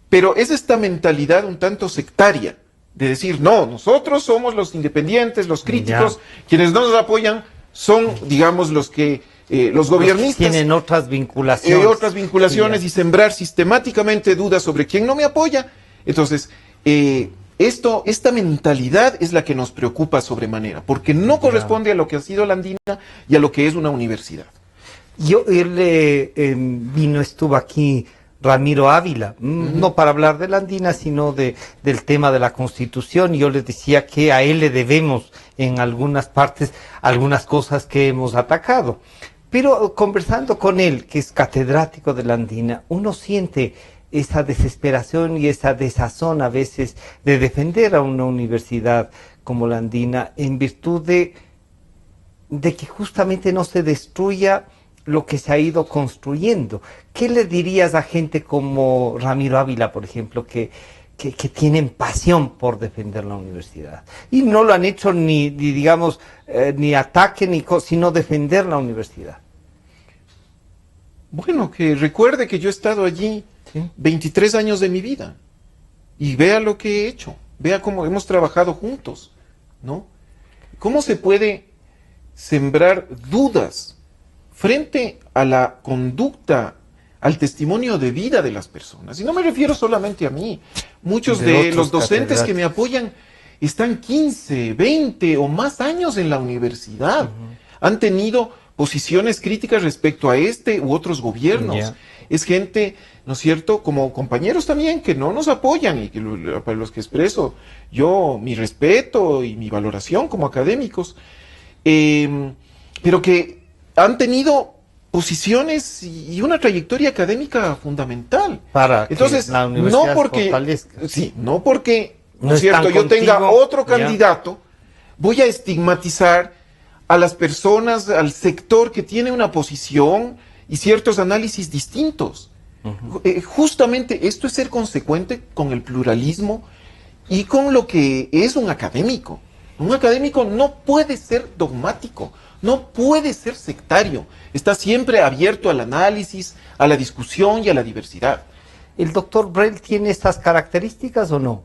Pero es esta mentalidad un tanto sectaria, de decir, no, nosotros somos los independientes, los críticos, quienes no nos apoyan son, digamos, los que los gobiernistas tienen otras vinculaciones. Y sembrar sistemáticamente dudas sobre quién no me apoya. Entonces, esta mentalidad es la que nos preocupa sobremanera, porque no corresponde a lo que ha sido la Andina y a lo que es una universidad. Estuvo aquí Ramiro Ávila, no para hablar de la Andina, sino del tema de la Constitución, y yo les decía que a él le debemos en algunas partes algunas cosas que hemos atacado. Pero conversando con él, que es catedrático de la Andina, uno siente esa desesperación y esa desazón a veces de defender a una universidad como la Andina en virtud de que justamente no se destruya lo que se ha ido construyendo. ¿Qué le dirías a gente como Ramiro Ávila, por ejemplo, que tienen pasión por defender la universidad? Y no lo han hecho ni ataque, sino defender la universidad. Bueno, que recuerde que yo he estado allí 23 años de mi vida y vea lo que he hecho, vea cómo hemos trabajado juntos, ¿no? ¿Cómo se puede sembrar dudas frente a la conducta, al testimonio de vida de las personas? Y no me refiero solamente a mí. Muchos de los docentes que me apoyan están 15, 20 o más años en la universidad. Han tenido posiciones críticas respecto a este u otros gobiernos. Es gente, ¿no es cierto?, como compañeros también que no nos apoyan y que para los que expreso yo mi respeto y mi valoración como académicos, pero que han tenido posiciones y una trayectoria académica fundamental. Entonces, la universidad no porque, ¿no es cierto?, yo tenga otro candidato, voy a estigmatizar a las personas, al sector que tiene una posición y ciertos análisis distintos. Justamente esto es ser consecuente con el pluralismo y con lo que es un académico. Un académico no puede ser dogmático, no puede ser sectario. Está siempre abierto al análisis, a la discusión y a la diversidad. ¿El doctor Brel tiene estas características o no?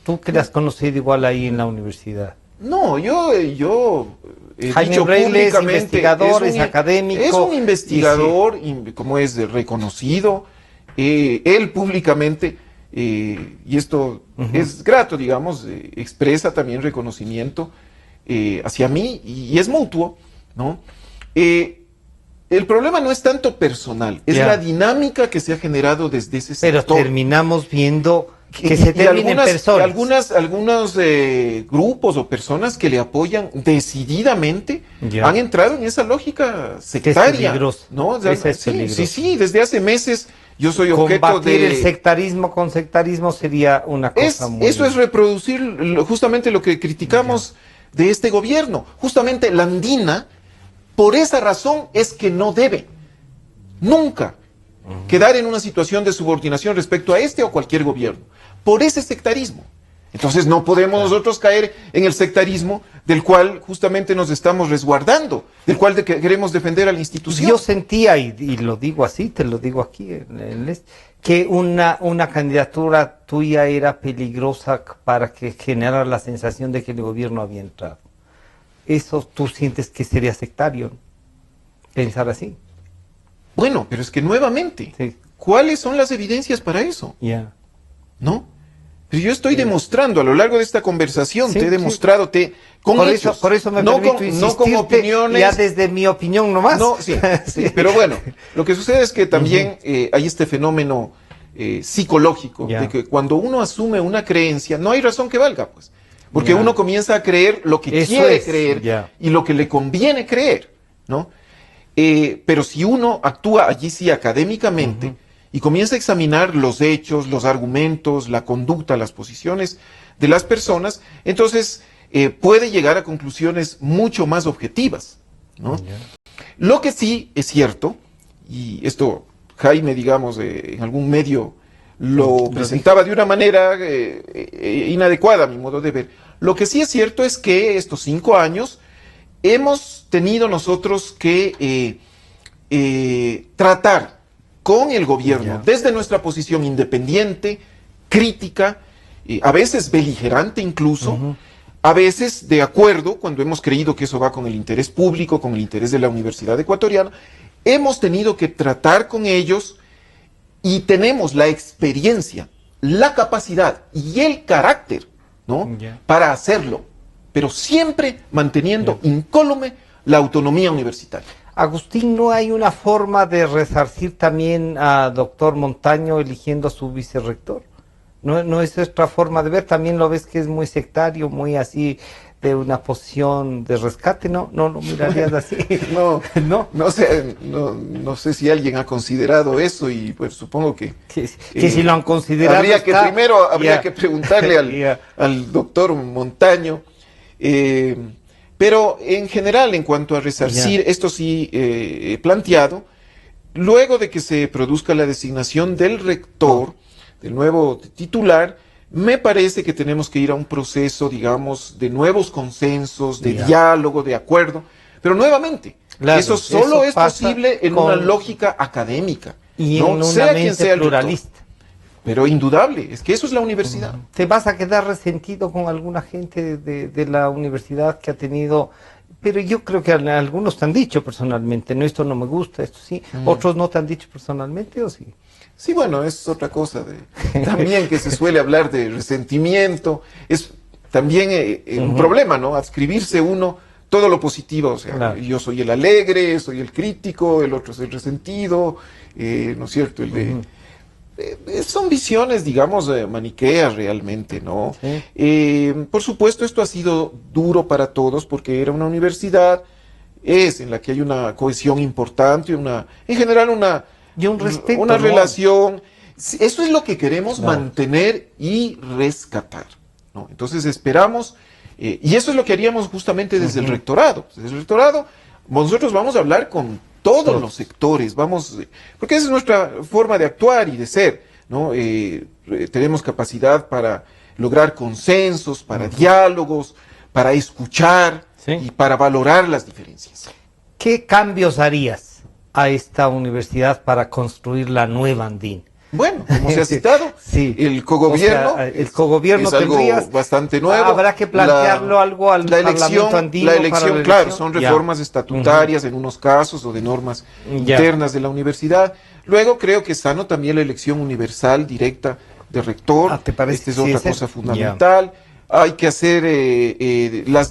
Tú que le has conocido igual ahí en la universidad. No, yo he Jaime dicho Brel es públicamente, investigador, es académico. Es un investigador, como es reconocido, él públicamente, y esto es grato, digamos, expresa también reconocimiento hacia mí, y es mutuo, ¿no? El problema no es tanto personal, es la dinámica que se ha generado desde ese sector. Pero terminamos viendo que se terminen personas. Algunos grupos o personas que le apoyan decididamente han entrado en esa lógica sectaria. Es peligroso. ¿No? O sea, sí, desde hace meses yo soy objeto Combatir el sectarismo con sectarismo sería una cosa muy... Eso es reproducir justamente lo que criticamos de este gobierno. Justamente la andina, por esa razón es que no debe nunca quedar en una situación de subordinación respecto a este o cualquier gobierno, por ese sectarismo. Entonces no podemos nosotros caer en el sectarismo del cual justamente nos estamos resguardando, del cual queremos defender a la institución. Yo sentía, y lo digo así, te lo digo aquí, que una candidatura tuya era peligrosa para que generara la sensación de que el gobierno había entrado. ¿Eso tú sientes que sería sectario? Pensar así. Bueno, pero es que nuevamente, ¿cuáles son las evidencias para eso? ¿No? Pero yo estoy demostrando a lo largo de esta conversación, te he demostrado, con hechos. Por eso me permito insistirte, no con opiniones. Ya desde mi opinión nomás. No, sí, pero bueno, lo que sucede es que también hay este fenómeno psicológico, de que cuando uno asume una creencia, no hay razón que valga, pues. Porque uno comienza a creer lo que quiere creer y lo que le conviene creer, ¿no? Pero si uno actúa allí sí académicamente y comienza a examinar los hechos, los argumentos, la conducta, las posiciones de las personas, entonces puede llegar a conclusiones mucho más objetivas, ¿no? Lo que sí es cierto, y esto Jaime, digamos, en algún medio lo presentaba de una manera inadecuada a mi modo de ver. Lo que sí es cierto es que estos 5 años hemos tenido nosotros que tratar con el gobierno desde nuestra posición independiente, crítica, a veces beligerante incluso, a veces de acuerdo cuando hemos creído que eso va con el interés público, con el interés de la Universidad Ecuatoriana. Hemos tenido que tratar con ellos y tenemos la experiencia, la capacidad y el carácter, ¿no? Para hacerlo, pero siempre manteniendo incólume la autonomía universitaria. Agustín, ¿no hay una forma de resarcir también a doctor Montaño eligiendo a su vicerrector? ¿No es otra forma de ver? ¿También lo ves que es muy sectario, muy así, de una posición de rescate? ¿No lo mirarías así? No sé si alguien ha considerado eso y pues supongo que si lo han considerado primero habría que preguntarle al doctor Montaño, pero en general en cuanto a resarcir, esto sí he planteado, luego de que se produzca la designación del rector, del nuevo titular, me parece que tenemos que ir a un proceso, digamos, de nuevos consensos, de diálogo, de acuerdo, pero nuevamente, eso solo es posible en una lógica académica, y en una mente pluralista. Pero indudable, es que eso es la universidad. ¿Te vas a quedar resentido con alguna gente de la universidad que ha tenido? Pero yo creo que algunos te han dicho personalmente, no, esto no me gusta, esto sí. ¿Otros no te han dicho personalmente o sí? Sí, bueno, es otra cosa también que se suele hablar de resentimiento. Es también un problema, ¿no? Adscribirse uno todo lo positivo, o sea, yo soy el alegre, soy el crítico, el otro es el resentido, ¿no es cierto? Son visiones, digamos, maniqueas realmente, ¿no? Por supuesto, esto ha sido duro para todos porque era una universidad, en la que hay una cohesión importante, en general un respeto, una relación. Eso es lo que queremos mantener y rescatar, ¿no? Entonces esperamos, y eso es lo que haríamos justamente desde el rectorado. Desde el rectorado, nosotros vamos a hablar con todos los sectores, porque esa es nuestra forma de actuar y de ser, ¿no? Tenemos capacidad para lograr consensos, para diálogos, para escuchar, Sí. y para valorar las diferencias. ¿Qué cambios harías a esta universidad para construir la nueva Andina? Bueno, como se ha citado, Sí. el cogobierno, O sea, el cogobierno es algo tendrías, bastante nuevo. habrá que plantearlo algo al Parlamento andino la para elección, la claro, elección. son reformas estatutarias en unos casos o de normas internas de la universidad. Luego creo que es sano también la elección universal, directa, de rector. ¿Te parece? Esta es Sí, otra ese. cosa fundamental. Hay que hacer la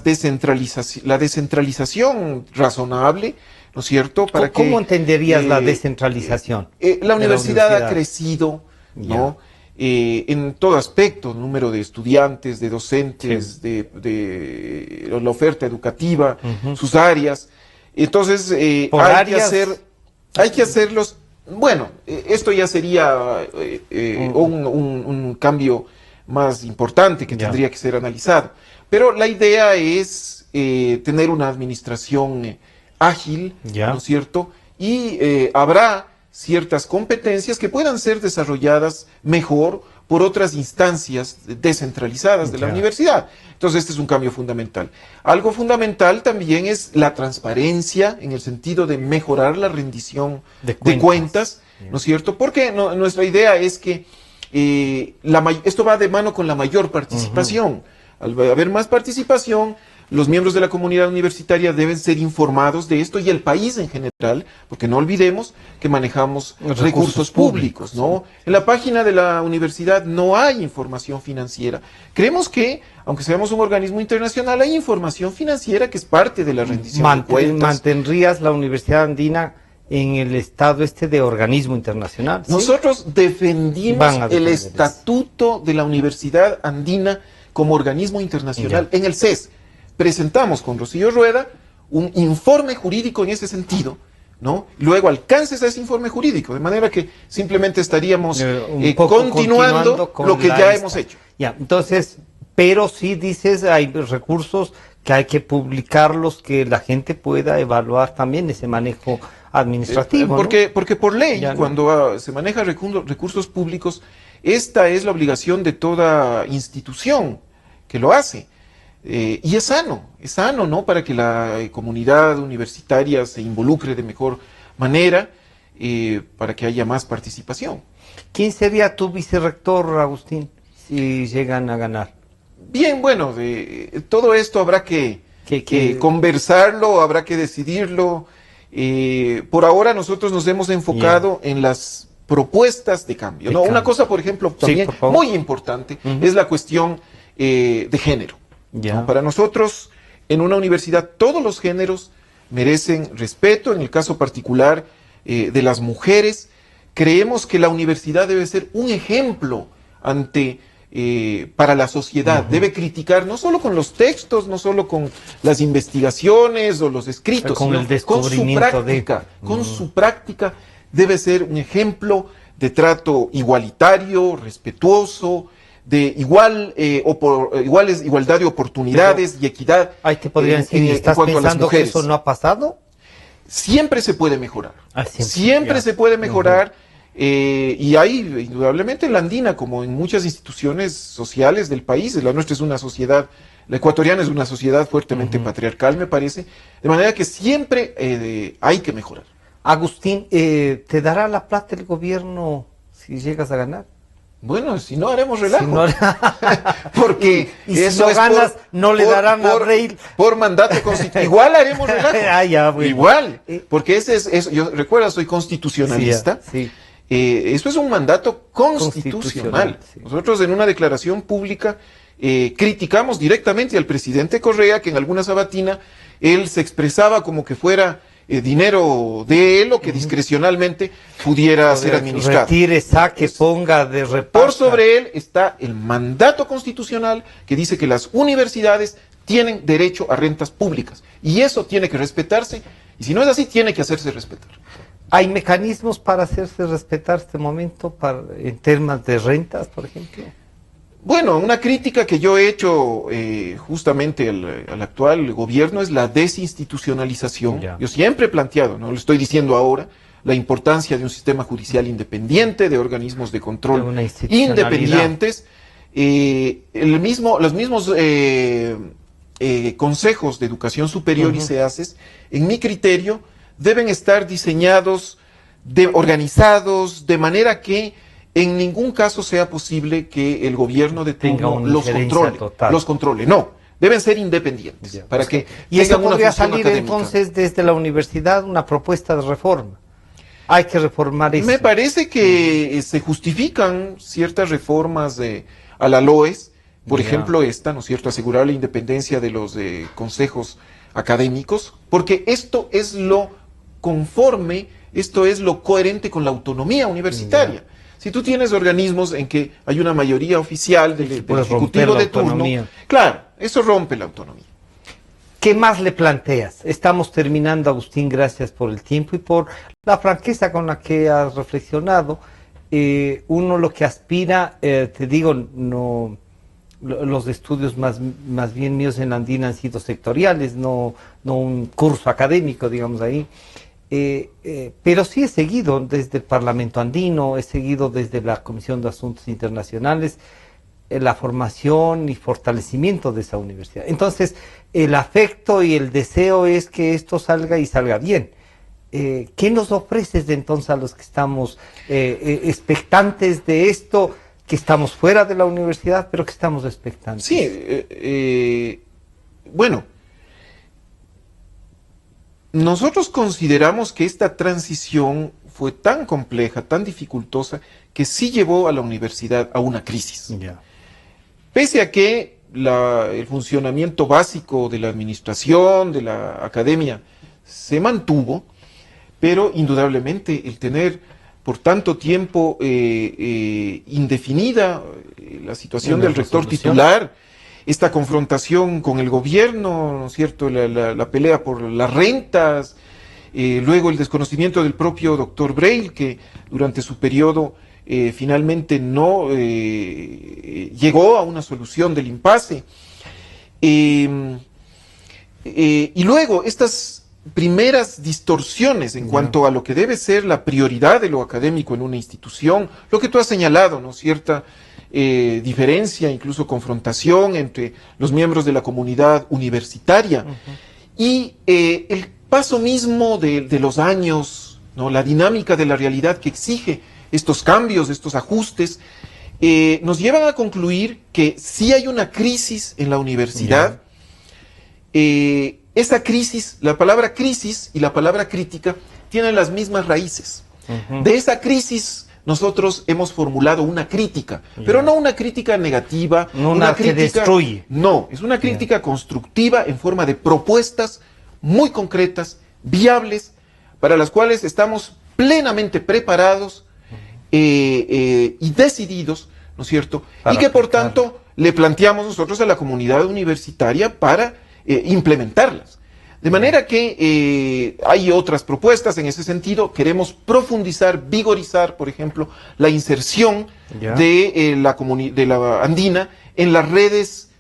descentralización razonable, ¿no es cierto? ¿Cómo entenderías la descentralización? La universidad ha crecido, ¿no? En todo aspecto, número de estudiantes, de docentes, de la oferta educativa, sus áreas. Entonces, hay que hacerlos. Bueno, esto ya sería un cambio más importante que tendría que ser analizado. Pero la idea es tener una administración ágil, ¿no es cierto? Y habrá ciertas competencias que puedan ser desarrolladas mejor por otras instancias descentralizadas de la universidad. Entonces, este es un cambio fundamental. Algo fundamental también es la transparencia en el sentido de mejorar la rendición de cuentas, ¿no es cierto? Porque nuestra idea es que esto va de mano con la mayor participación. Al haber más participación, los miembros de la comunidad universitaria deben ser informados de esto y el país en general, porque no olvidemos que manejamos recursos públicos, ¿no? En la página de la universidad no hay información financiera. Creemos que, aunque seamos un organismo internacional, hay información financiera que es parte de la rendición de cuentas. ¿Mantendrías la Universidad Andina en el estado de organismo internacional? ¿Sí? Nosotros defendimos el estatuto de la Universidad Andina como organismo internacional en el CES. Presentamos con Rocío Rueda un informe jurídico en ese sentido, ¿no? Luego alcances a ese informe jurídico, de manera que simplemente estaríamos continuando lo que ya hemos hecho. Entonces, pero sí dices, hay recursos que hay que publicarlos, que la gente pueda evaluar también ese manejo administrativo. Porque por ley, cuando se maneja recursos públicos, esta es la obligación de toda institución que lo hace. Y es sano, ¿no? Para que la comunidad universitaria se involucre de mejor manera, para que haya más participación. ¿Quién sería tu vicerrector, Agustín, si llegan a ganar? Bien, bueno, todo esto habrá que conversarlo, habrá que decidirlo. Por ahora nosotros nos hemos enfocado en las propuestas de cambio, ¿no? Una cosa, por ejemplo, también muy importante, es la cuestión de género. ¿No? Para nosotros, en una universidad, todos los géneros merecen respeto. En el caso particular de las mujeres, creemos que la universidad debe ser un ejemplo para la sociedad. Debe criticar no solo con los textos, no solo con las investigaciones o los escritos, con el descubrimiento con su práctica debe ser un ejemplo de trato igualitario, respetuoso, de igualdad de oportunidades y equidad. Ahí te podrían decir, ¿estás pensando que eso no ha pasado? Siempre se puede mejorar. Siempre se puede mejorar. Y hay, indudablemente, en la Andina, como en muchas instituciones sociales del país, la nuestra es una sociedad, la ecuatoriana es una sociedad fuertemente patriarcal, me parece, de manera que siempre hay que mejorar. Agustín, ¿te dará la plata el gobierno si llegas a ganar? Bueno, si no haremos relajo. Porque y si no ganas, no le darán a Breil. Por mandato constitucional. Igual haremos relajo. Bueno. Igual. Porque yo recuerdo, soy constitucionalista. Eso es un mandato constitucional. Nosotros en una declaración pública criticamos directamente al presidente Correa, que en alguna sabatina él se expresaba como que fuera dinero de él o que discrecionalmente pudiera ser administrado. Retire, saque, ponga, de reparta. Por sobre él está el mandato constitucional que dice que las universidades tienen derecho a rentas públicas y eso tiene que respetarse y si no es así tiene que hacerse respetar. ¿Hay mecanismos para hacerse respetar este momento en temas de rentas, por ejemplo? Bueno, una crítica que yo he hecho justamente al actual gobierno es la desinstitucionalización. Yo siempre he planteado, no lo estoy diciendo ahora, la importancia de un sistema judicial independiente, de organismos de control independientes. Los mismos consejos de educación superior y SEACES, en mi criterio, deben estar diseñados, organizados, de manera que en ningún caso sea posible que el gobierno de turno los controle. No, deben ser independientes. Para que y eso podría salir entonces desde la universidad una propuesta de reforma. Hay que reformar eso. Me parece que se justifican ciertas reformas a la LOES, por ejemplo esta, ¿no es cierto?, asegurar la independencia de los consejos académicos, porque esto es lo conforme, esto es lo coherente con la autonomía universitaria. Si tú tienes organismos en que hay una mayoría oficial del ejecutivo de turno, claro, eso rompe la autonomía. ¿Qué más le planteas? Estamos terminando, Agustín, gracias por el tiempo y por la franqueza con la que has reflexionado. Uno lo que aspira, te digo, no, los estudios más bien míos en la Andina han sido sectoriales, no un curso académico, digamos ahí. Pero sí he seguido desde el Parlamento Andino, he seguido desde la Comisión de Asuntos Internacionales, la formación y fortalecimiento de esa universidad. Entonces, el afecto y el deseo es que esto salga y salga bien. ¿Qué nos ofreces de entonces a los que estamos expectantes de esto, que estamos fuera de la universidad, pero que estamos expectantes? Sí, bueno, nosotros consideramos que esta transición fue tan compleja, tan dificultosa, que sí llevó a la universidad a una crisis. Pese a que el funcionamiento básico de la administración, de la academia, se mantuvo, pero indudablemente el tener por tanto tiempo indefinida la situación del rector titular, esta confrontación con el gobierno, ¿no es cierto?, la pelea por las rentas, luego el desconocimiento del propio doctor Breil, que durante su periodo finalmente no llegó a una solución del impasse, y luego estas primeras distorsiones en cuanto a lo que debe ser la prioridad de lo académico en una institución, lo que tú has señalado, ¿no?, cierta diferencia, incluso confrontación entre los miembros de la comunidad universitaria, y el paso mismo de los años, ¿no?, la dinámica de la realidad que exige estos cambios, estos ajustes, nos llevan a concluir que sí hay una crisis en la universidad. Esa crisis, la palabra crisis y la palabra crítica tienen las mismas raíces. De esa crisis nosotros hemos formulado una crítica, pero no una crítica negativa, no una crítica que destruye. No, es una crítica constructiva en forma de propuestas muy concretas, viables, para las cuales estamos plenamente preparados y decididos, ¿no es cierto? Y que por tanto le planteamos nosotros a la comunidad universitaria para implementarlas. De manera que hay otras propuestas en ese sentido. Queremos profundizar, vigorizar, por ejemplo, la inserción de la Andina en las redes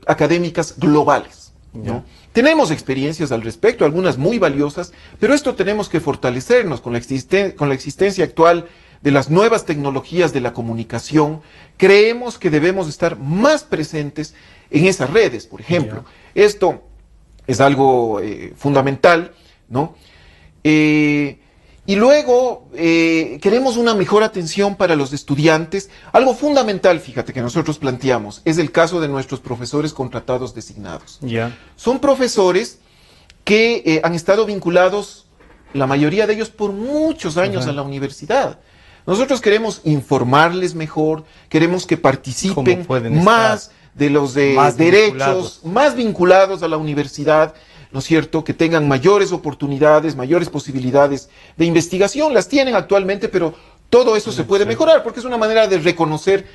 académicas globales, ¿no? Tenemos experiencias al respecto, algunas muy valiosas, pero esto tenemos que fortalecernos con la existencia actual de las nuevas tecnologías de la comunicación. Creemos que debemos estar más presentes en esas redes, por ejemplo. Esto es algo fundamental, ¿no? Y luego queremos una mejor atención para los estudiantes. Algo fundamental, fíjate, que nosotros planteamos, es el caso de nuestros profesores contratados designados. Son profesores que han estado vinculados, la mayoría de ellos, por muchos años a la universidad. Nosotros queremos informarles mejor, queremos que participen más de los derechos, más vinculados a la universidad, ¿no es cierto?, que tengan mayores oportunidades, mayores posibilidades de investigación. Las tienen actualmente, pero todo eso se puede mejorar, porque es una manera de reconocer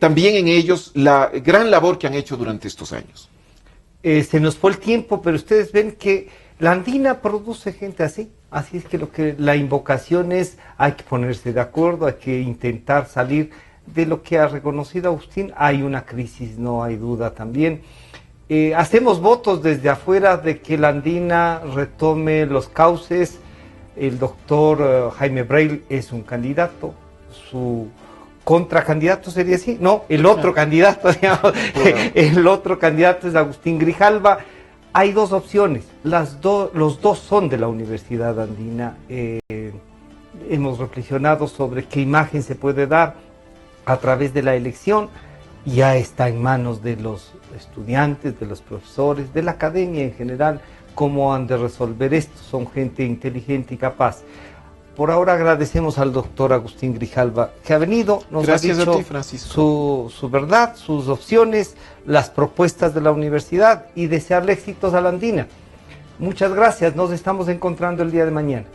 también en ellos la gran labor que han hecho durante estos años. Se nos fue el tiempo, pero ustedes ven que la Andina produce gente así. Así es que la invocación es, hay que ponerse de acuerdo, hay que intentar salir de lo que ha reconocido Agustín. Hay una crisis, no hay duda también. Hacemos votos desde afuera de que la Andina retome los cauces. El doctor Jaime Breil es un candidato, su contracandidato sería así, no, el otro candidato, digamos, el otro candidato es Agustín Grijalva. Hay dos opciones, los dos son de la Universidad Andina. Hemos reflexionado sobre qué imagen se puede dar a través de la elección. Ya está en manos de los estudiantes, de los profesores, de la academia en general, cómo han de resolver esto. Son gente inteligente y capaz. Por ahora agradecemos al doctor Agustín Grijalva que ha venido, nos Gracias ha dicho a ti, Francisco. su verdad, sus opciones, las propuestas de la universidad y desearle éxitos a la Andina. Muchas gracias, nos estamos encontrando el día de mañana.